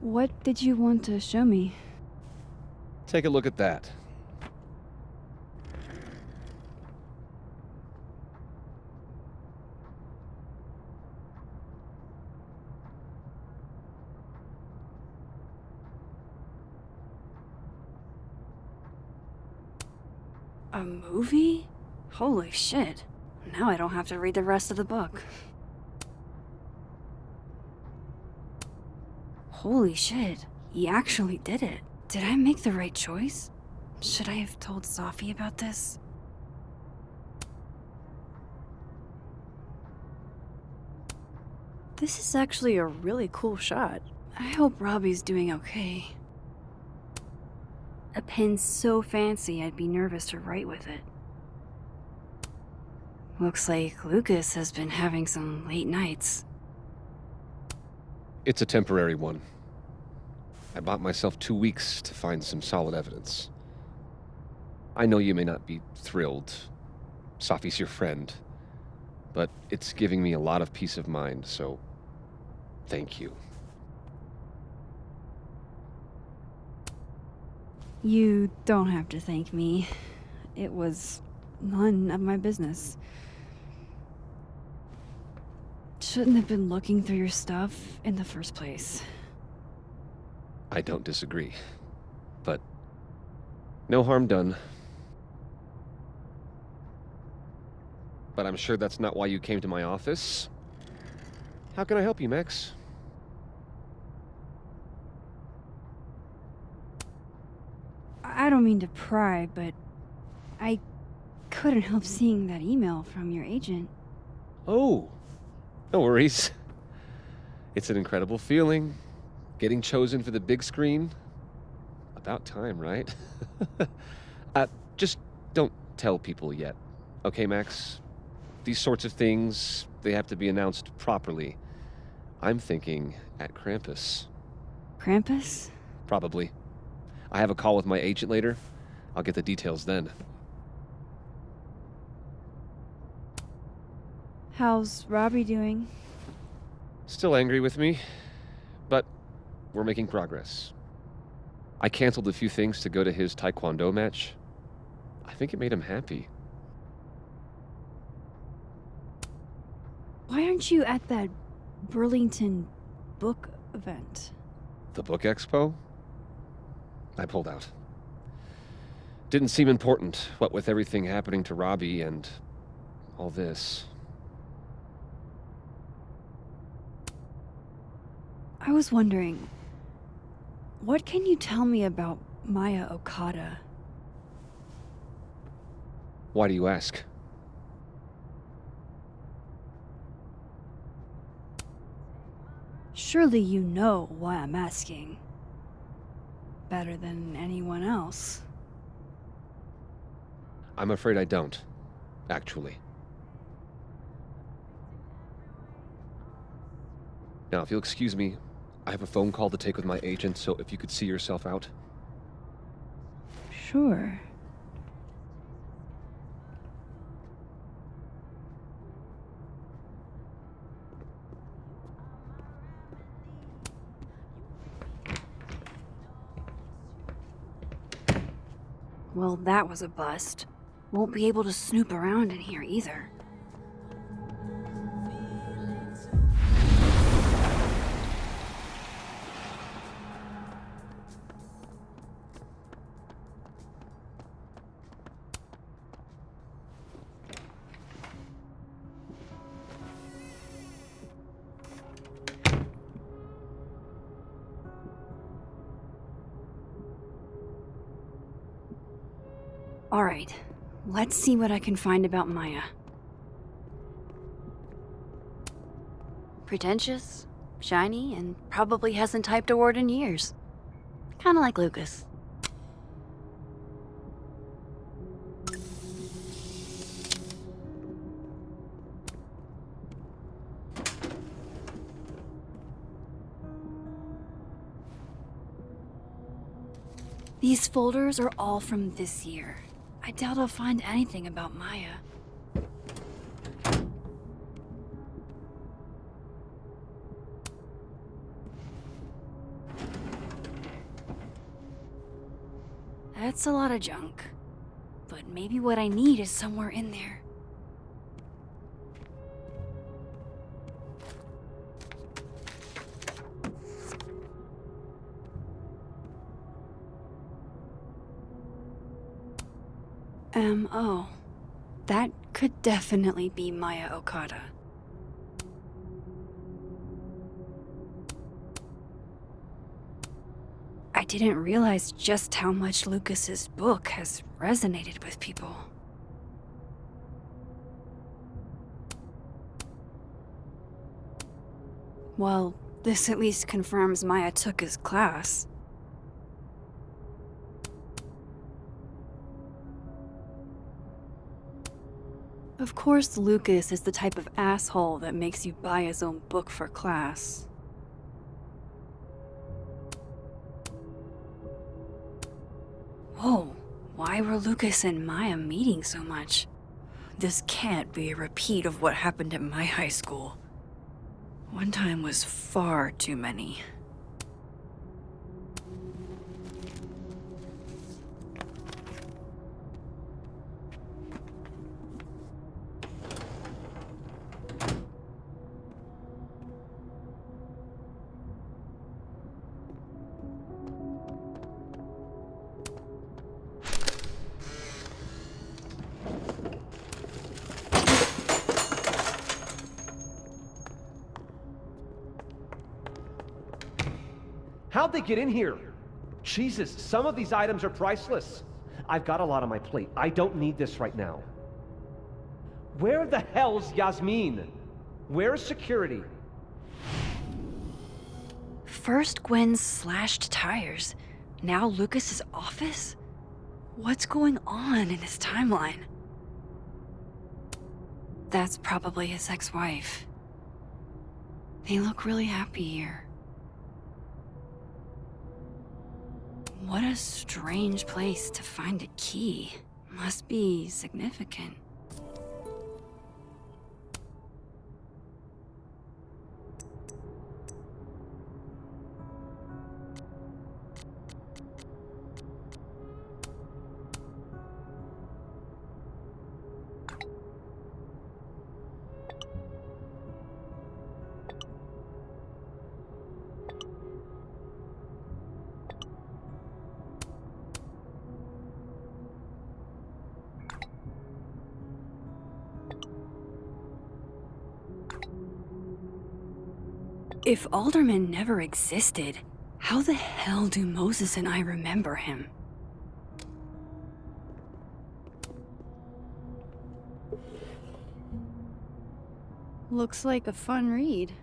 What did you want to show me? Take a look at that. A movie? Holy shit. Now I don't have to read the rest of the book. Holy shit. He actually did it. Did I make the right choice? Should I have told Safi about this? This is actually a really cool shot. I hope Robbie's doing okay. A pen so fancy I'd be nervous to write with it. Looks like Lucas has been having some late nights. It's a temporary one. I bought myself 2 weeks to find some solid evidence. I know you may not be thrilled. Safi's your friend. But it's giving me a lot of peace of mind, so thank you. You don't have to thank me. It was none of my business. Shouldn't have been looking through your stuff in the first place. I don't disagree. But no harm done. But I'm sure that's not why you came to my office. How can I help you, Max? I don't mean to pry, but I couldn't help seeing that email from your agent. Oh, no worries. It's an incredible feeling. Getting chosen for the big screen. About time, right? Just don't tell people yet. Okay, Max? These sorts of things, they have to be announced properly. I'm thinking at Krampus. Krampus? Probably. I have a call with my agent later. I'll get the details then. How's Robbie doing? Still angry with me, but we're making progress. I canceled a few things to go to his taekwondo match. I think it made him happy. Why aren't you at that Burlington book event? The book expo? I pulled out. Didn't seem important, what with everything happening to Robbie and all this. I was wondering, what can you tell me about Maya Okada? Why do you ask? Surely you know why I'm asking. Better than anyone else. I'm afraid I don't, actually. Now, if you'll excuse me, I have a phone call to take with my agent, so if you could see yourself out. Sure. Well, that was a bust. Won't be able to snoop around in here either. Alright, let's see what I can find about Maya. Pretentious, shiny, and probably hasn't typed a word in years. Kinda like Lucas. These folders are all from this year. I doubt I'll find anything about Maya. That's a lot of junk. But maybe what I need is somewhere in there. Oh. That could definitely be Maya Okada. I didn't realize just how much Lucas's book has resonated with people. Well, this at least confirms Maya took his class. Of course, Lucas is the type of asshole that makes you buy his own book for class. Whoa, why were Lucas and Maya meeting so much? This can't be a repeat of what happened at my high school. One time was far too many. How'd they get in here? Jesus, some of these items are priceless. I've got a lot on my plate. I don't need this right now. Where the hell's Yasmin? Where's security? First Gwen's slashed tires, now Lucas's office? What's going on in his timeline? That's probably his ex-wife. They look really happy here. What a strange place to find a key. Must be significant. If Alderman never existed, how the hell do Moses and I remember him? Looks like a fun read.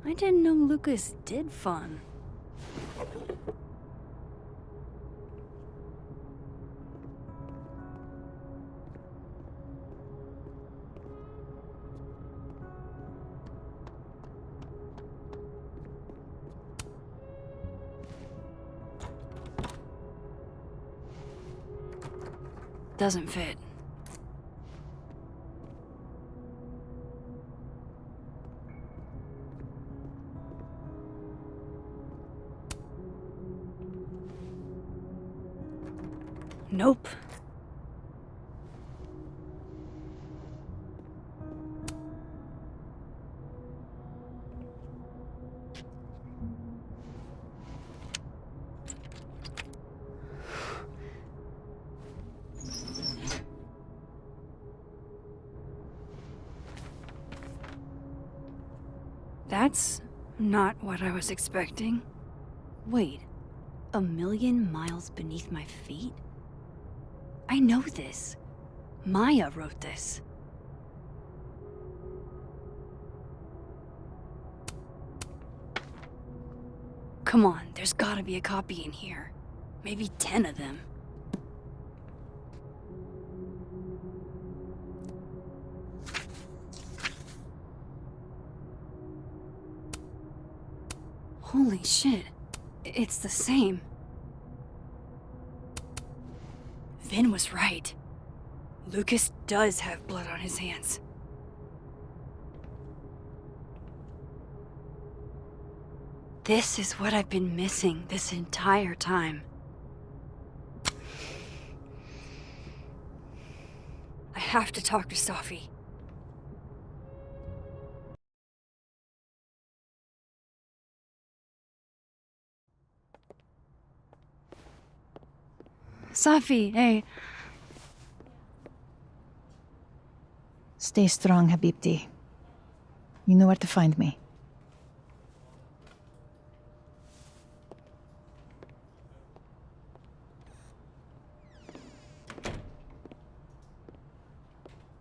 I didn't know Lucas did fun. Doesn't fit. Nope. That's not what I was expecting. Wait, 1,000,000 miles beneath my feet? I know this. Maya wrote this. Come on, there's gotta be a copy in here. Maybe 10 of them. Holy shit, it's the same. Vin was right. Lucas does have blood on his hands. This is what I've been missing this entire time. I have to talk to Safi. Safi, hey. Stay strong, Habibti. You know where to find me.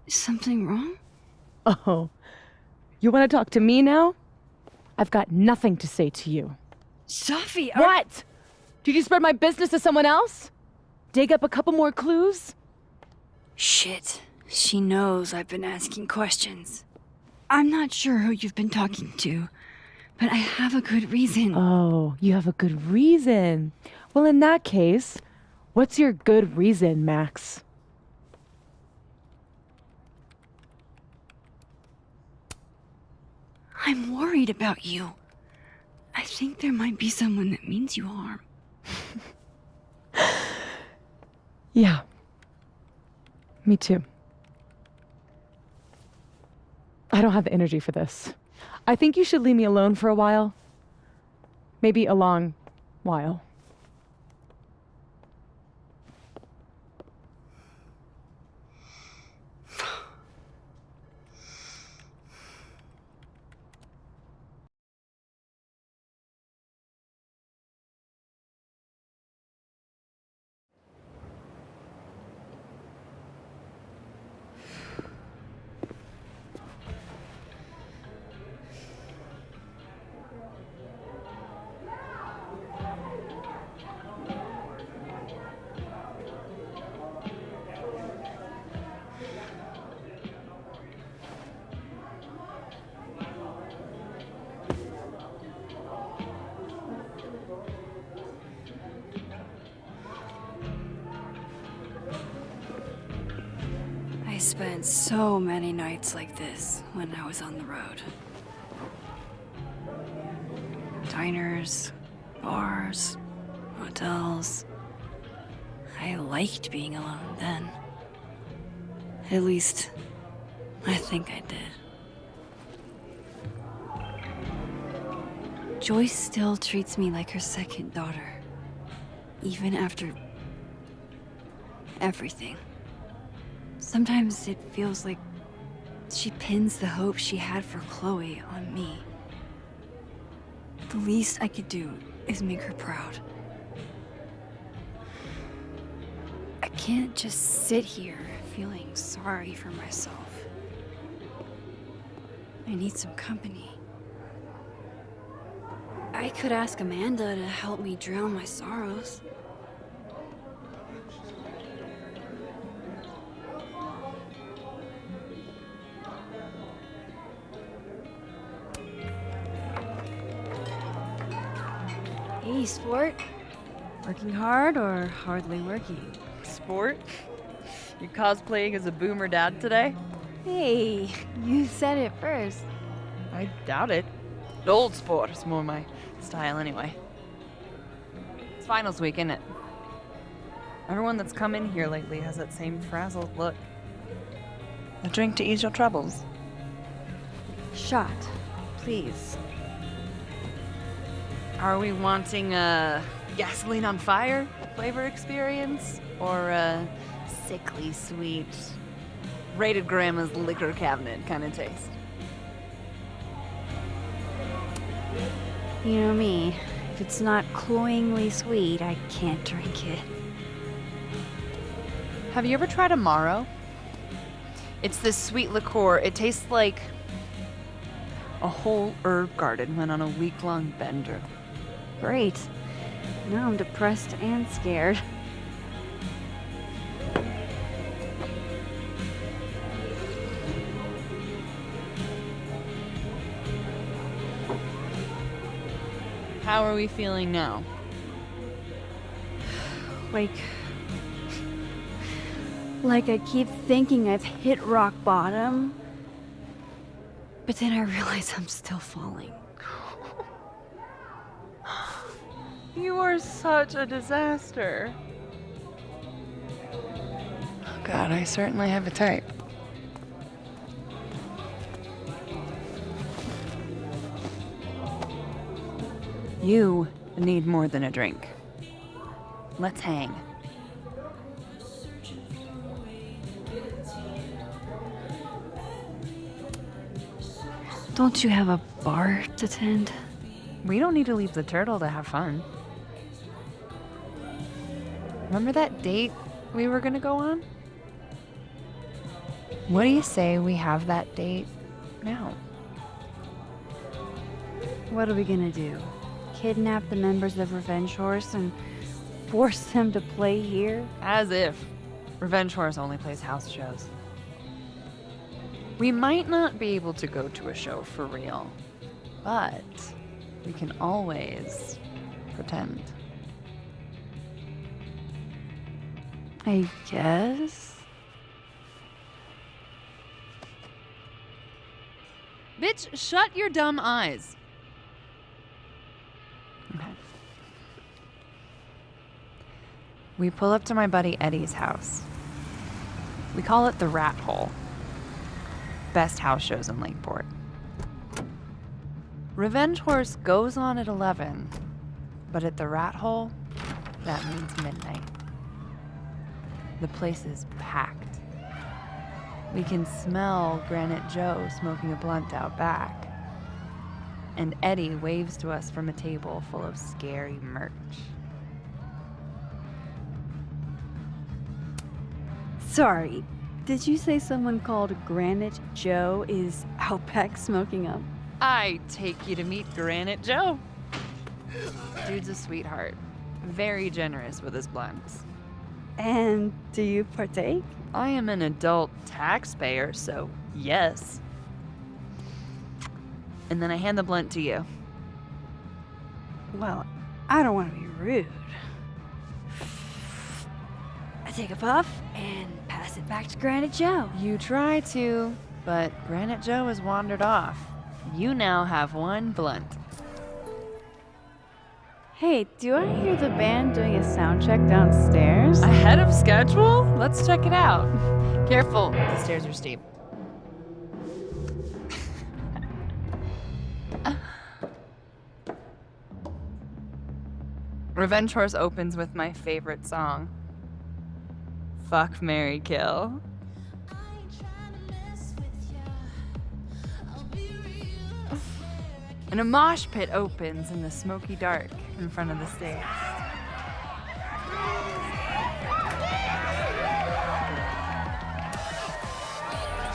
Something wrong? Oh, you want to talk to me now? I've got nothing to say to you. Safi, What? Did you spread my business to someone else? Dig up a couple more clues? Shit. She knows I've been asking questions. I'm not sure who you've been talking to, but I have a good reason. Oh, you have a good reason. Well, in that case, what's your good reason, Max? I'm worried about you. I think there might be someone that means you harm. Yeah. Me too. I don't have the energy for this. I think you should leave me alone for a while. Maybe a long while. I spent so many nights like this when I was on the road. Diners, bars, hotels. I liked being alone then. At least, I think I did. Joyce still treats me like her second daughter, even after everything. Sometimes it feels like she pins the hope she had for Chloe on me. The least I could do is make her proud. I can't just sit here feeling sorry for myself. I need some company. I could ask Amanda to help me drown my sorrows. Hey, sport. Working hard or hardly working? Sport? You cosplaying as a boomer dad today? Hey, you said it first. I doubt it. Old sport is more my style anyway. It's finals week, isn't it? Everyone that's come in here lately has that same frazzled look. A drink to ease your troubles. Shot, please. Are we wanting a gasoline on fire flavor experience? Or a sickly sweet, rated grandma's liquor cabinet kind of taste? You know me. If it's not cloyingly sweet, I can't drink it. Have you ever tried Amaro? It's this sweet liqueur. It tastes like a whole herb garden went on a week-long bender. Great. Now I'm depressed and scared. How are we feeling now? Like I keep thinking I've hit rock bottom, but then I realize I'm still falling. You are such a disaster. Oh God, I certainly have a type. You need more than a drink. Let's hang. Don't you have a bar to tend? We don't need to leave the turtle to have fun. Remember that date we were gonna go on? What do you say we have that date now? What are we gonna do? Kidnap the members of Revenge Horse and force them to play here? As if. Revenge Horse only plays house shows. We might not be able to go to a show for real, but we can always pretend. I guess. Bitch, shut your dumb eyes. Okay. We pull up to my buddy Eddie's house. We call it the Rat Hole. Best house shows in Lakeport. Revenge Horse goes on at 11, but at the Rat Hole, that means midnight. The place is packed. We can smell Granite Joe smoking a blunt out back. And Eddie waves to us from a table full of scary merch. Sorry, did you say someone called Granite Joe is out back smoking up? I take you to meet Granite Joe. Dude's a sweetheart. Very generous with his blunts. And do you partake? I am an adult taxpayer, so yes. And then I hand the blunt to you. Well, I don't want to be rude. I take a puff and pass it back to Granite Joe. You try to, but Granite Joe has wandered off. You now have one blunt. Hey, do I hear the band doing a sound check downstairs? Ahead of schedule? Let's check it out. Careful, the stairs are steep. Revenge Horse opens with my favorite song. Fuck, Marry, Kill. And a mosh pit opens in the smoky dark in front of the stage.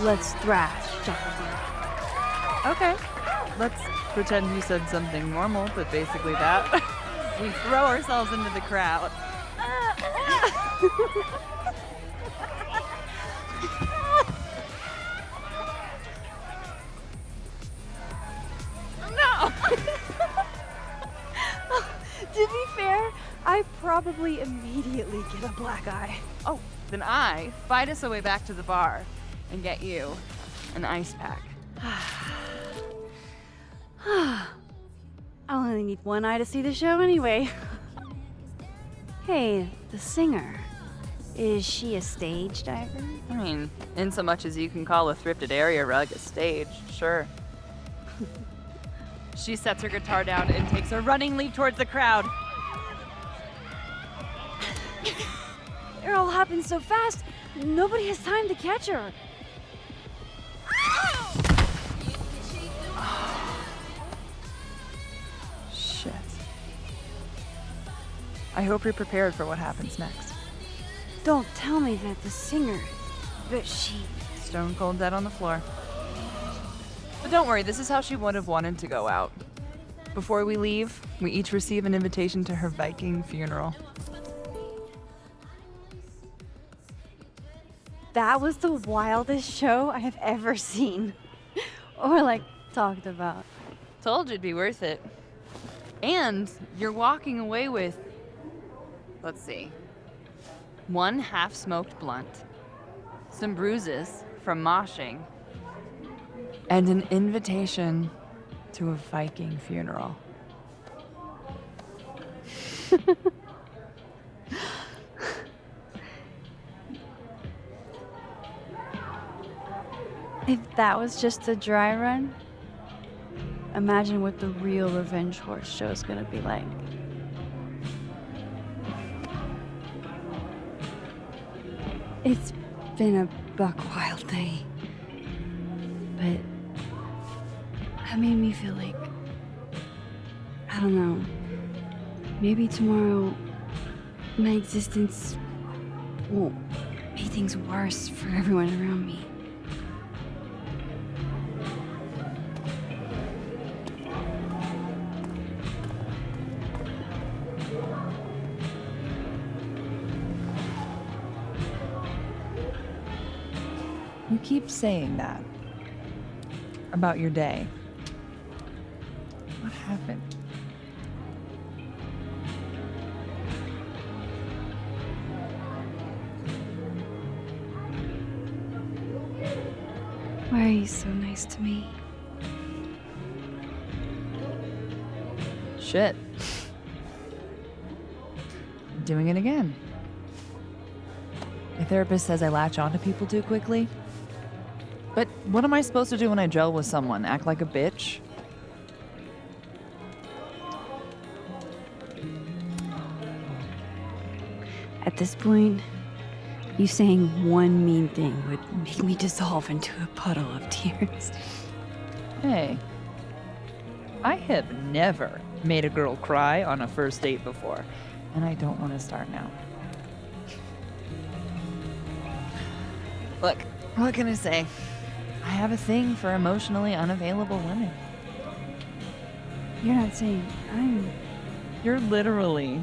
Let's thrash, Okay. Let's pretend you said something normal, but basically that. We throw ourselves into the crowd. No! To be fair, I probably immediately get a black eye. Oh, then I fight us a way back to the bar and get you an ice pack. I'll only need one eye to see the show anyway. Hey, the singer. Is she a stage diver? I mean, in so much as you can call a thrifted area rug a stage, sure. She sets her guitar down and takes a running leap towards the crowd. It all happened so fast, nobody has time to catch her. Shit. I hope you're prepared for what happens next. Don't tell me that the singer, that she... Stone cold dead on the floor. But don't worry, this is how she would have wanted to go out. Before we leave, we each receive an invitation to her Viking funeral. That was the wildest show I have ever seen. Or, like, talked about. Told you it'd be worth it. And you're walking away with, let's see, one half-smoked blunt, some bruises from moshing, and an invitation to a Viking funeral. If that was just a dry run, imagine what the real Revenge Horse show is gonna be like. It's been a buck wild day, but that made me feel like, I don't know, maybe tomorrow my existence won't make things worse for everyone around me. You keep saying that about your day. What happened? Why are you so nice to me? Shit. I'm doing it again. My therapist says I latch onto people too quickly. But what am I supposed to do when I gel with someone? Act like a bitch? At this point, you saying one mean thing would make me dissolve into a puddle of tears. Hey, I have never made a girl cry on a first date before, and I don't want to start now. Look, what can I say? I have a thing for emotionally unavailable women. You're not saying I'm... You're literally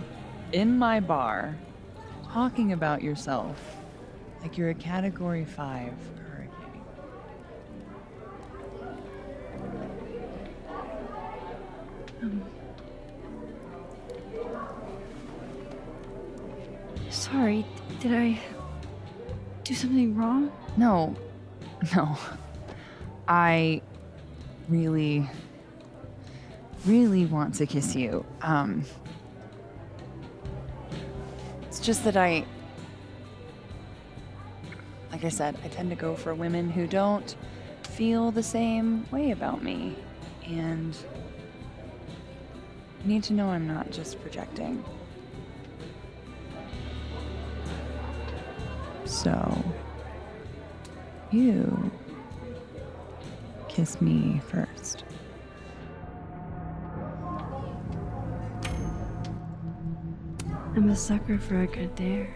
in my bar talking about yourself like you're a Category 5 hurricane. Sorry, did I do something wrong? No. I really want to kiss you. It's just that like I said, I tend to go for women who don't feel the same way about me. And you need to know I'm not just projecting. So, you kiss me first. I'm a sucker for a good dare.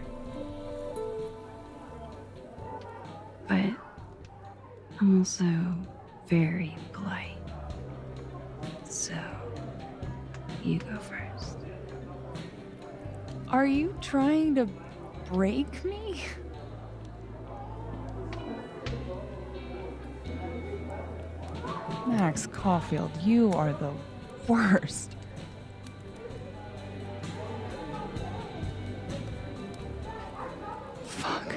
But I'm also very polite. So, you go first. Are you trying to break me? Max Caulfield, you are the worst. Fuck.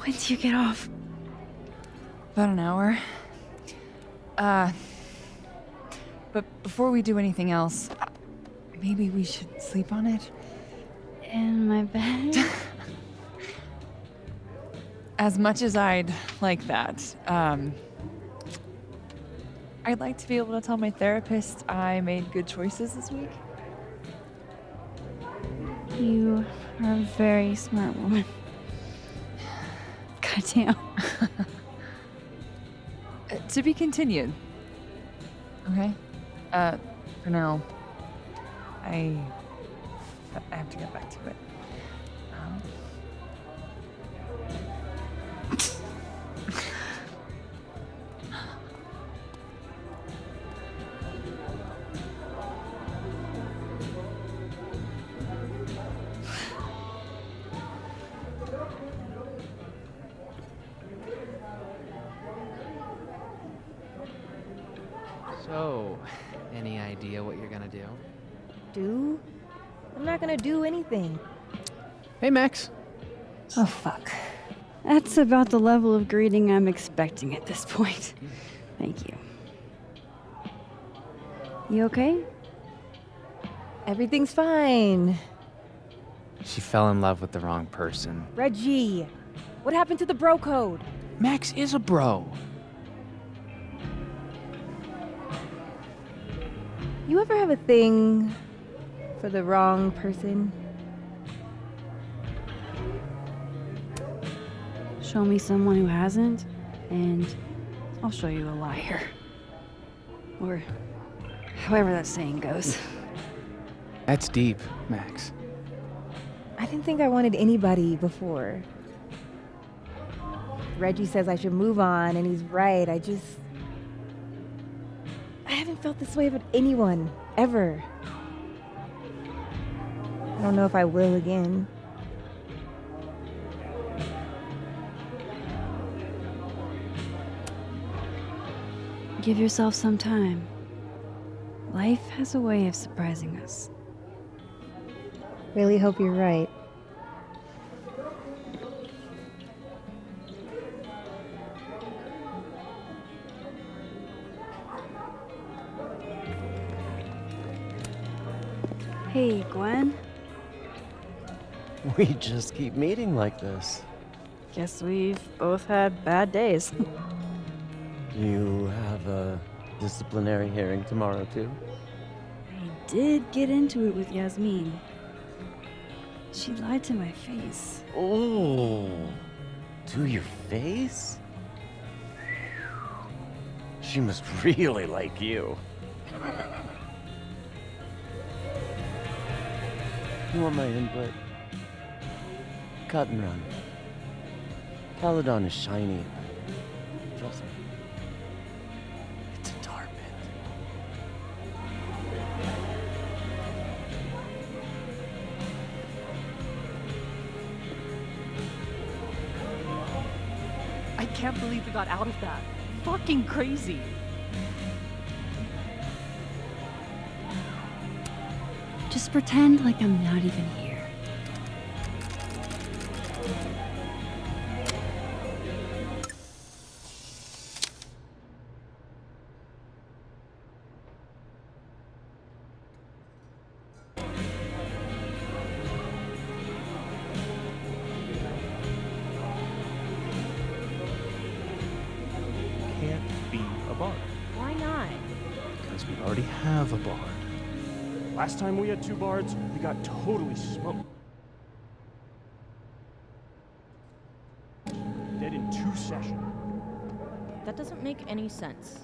When do you get off? About an hour. But before we do anything else, maybe we should sleep on it? In my bed? As much as I'd like that, I'd like to be able to tell my therapist I made good choices this week. You are a very smart woman. Goddamn. To be continued. Okay? For now, I have to get back to it. So, any idea what you're gonna do? Do? I'm not gonna do anything. Hey, Max. Oh, fuck. That's about the level of greeting I'm expecting at this point. Thank you. You okay? Everything's fine. She fell in love with the wrong person. Reggie, what happened to the bro code? Max is a bro. You ever have a thing for the wrong person? Show me someone who hasn't, and I'll show you a liar. Or however that saying goes. That's deep, Max. I didn't think I wanted anybody before. Reggie says I should move on, and he's right. I haven't felt this way about anyone, ever. I don't know if I will again. Give yourself some time. Life has a way of surprising us. Really hope you're right. Hey, Gwen. We just keep meeting like this. Guess we've both had bad days. You have a disciplinary hearing tomorrow, too? I did get into it with Yasmin. She lied to my face. Oh, to your face? She must really like you. You want my input? Cut and run. Caledon is shiny. Trust me. It's a tar pit. I can't believe we got out of that. Fucking crazy. Just pretend like I'm not even here. Can't be a bard. Why not? Because we already have a bard. Last time we had 2 bards, we got totally smoked. Dead in 2 sessions. That doesn't make any sense.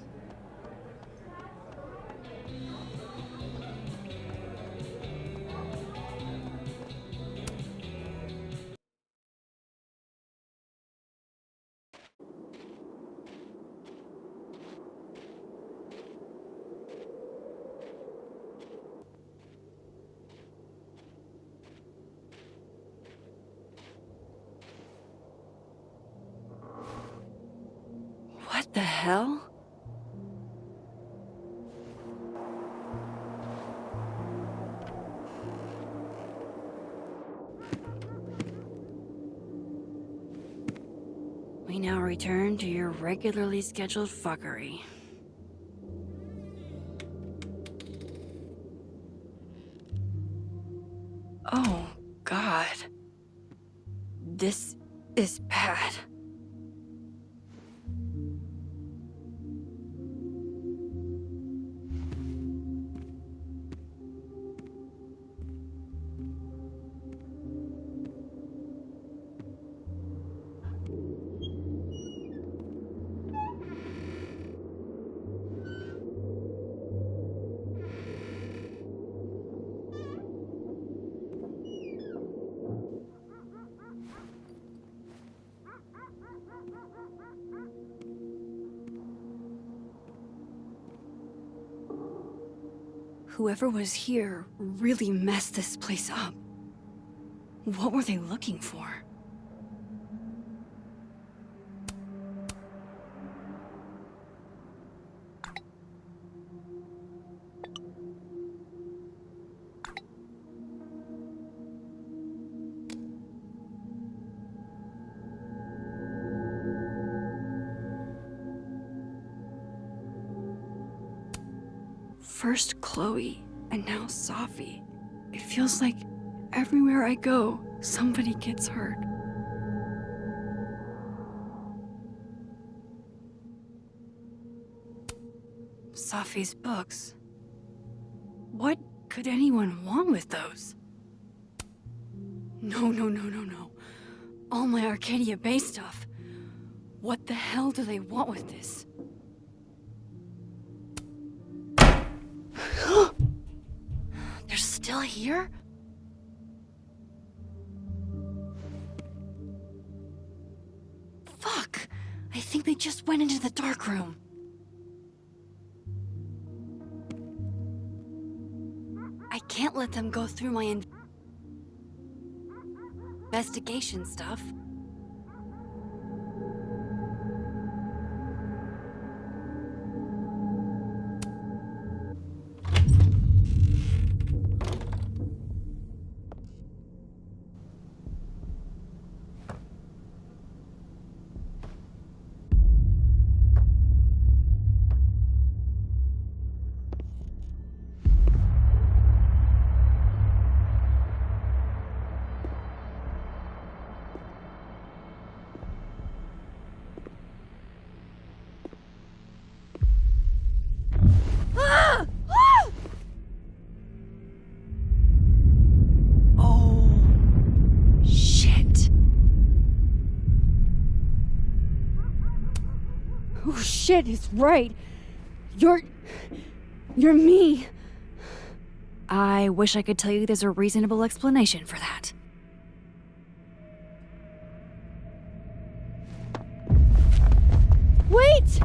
What the hell? We now return to your regularly scheduled fuckery. Oh, God. This is bad. Whoever was here really messed this place up. What were they looking for? First Chloe, and now Safi. It feels like everywhere I go, somebody gets hurt. Safi's books. What could anyone want with those? No. All my Arcadia Bay stuff. What the hell do they want with this? There's still here? Fuck! I think they just went into the dark room. I can't let them go through my investigation stuff. Oh shit, it's right. You're me. I wish I could tell you there's a reasonable explanation for that. Wait!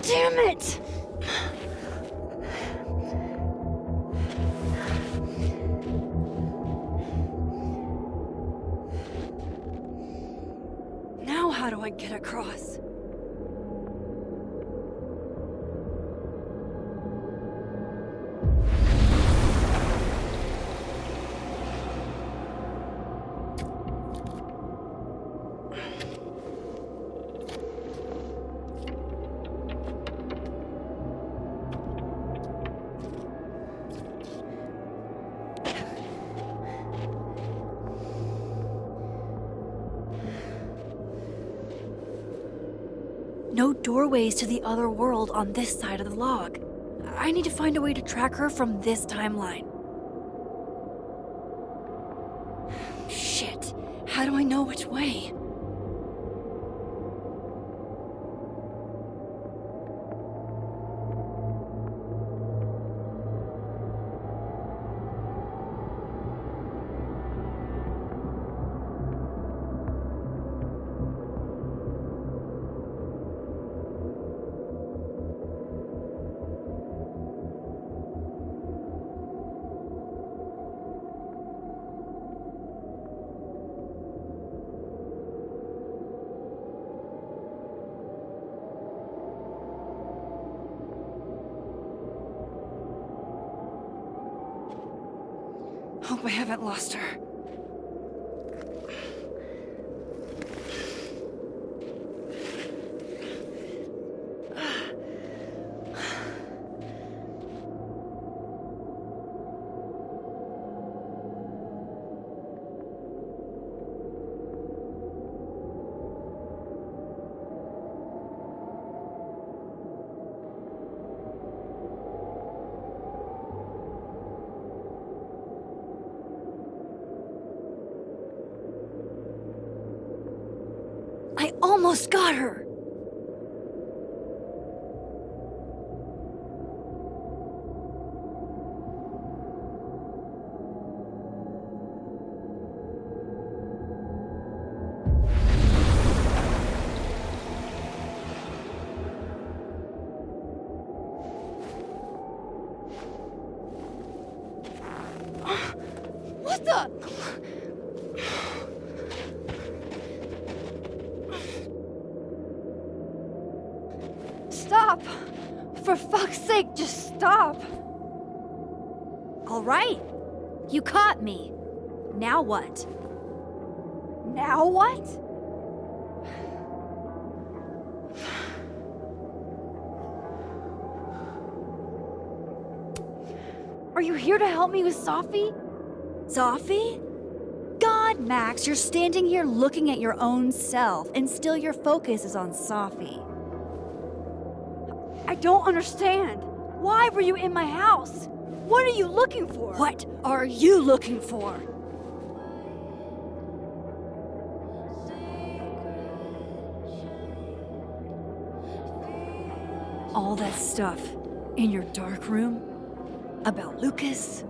Damn it! Now how do I get across? No doorways to the other world on this side of the log. I need to find a way to track her from this timeline. Shit. How do I know which way? Hope I haven't lost her. I almost got her! Stop! For fuck's sake, just stop! All right. You caught me. Now what? Now what? Are you here to help me with Safi? Safi? God, Max, you're standing here looking at your own self, and still your focus is on Safi. I don't understand. Why were you in my house? What are you looking for? What are you looking for? All that stuff in your dark room? About Lucas?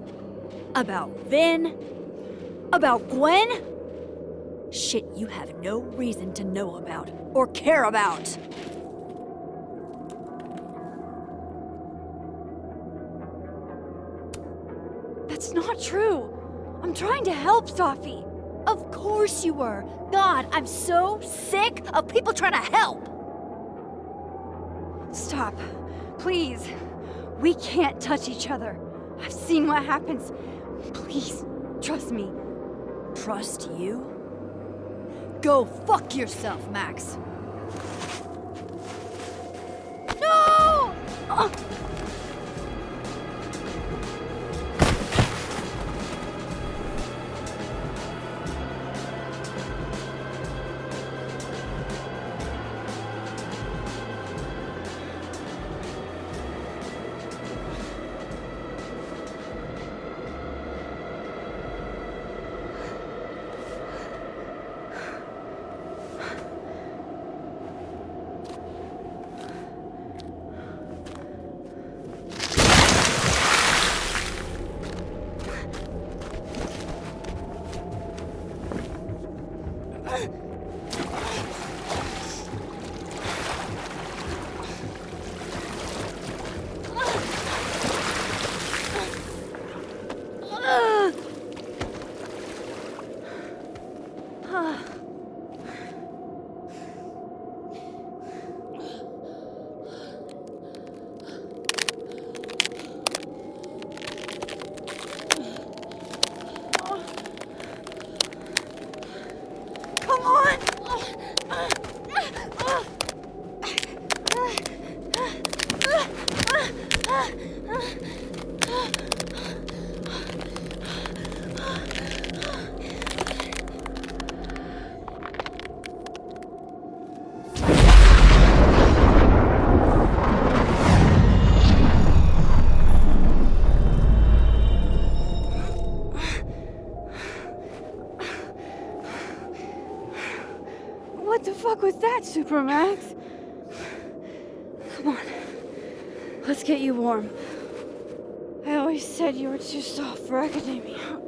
About Vin? About Gwen? Shit you have no reason to know about or care about. That's not true. I'm trying to help Safi. Of course you were. God, I'm so sick of people trying to help. Stop. Please. We can't touch each other. I've seen what happens. Please, trust me. Trust you? Go fuck yourself, Max. No! What the fuck was that, Supermax? Come on. Let's get you warm. I always said you were too soft for academia.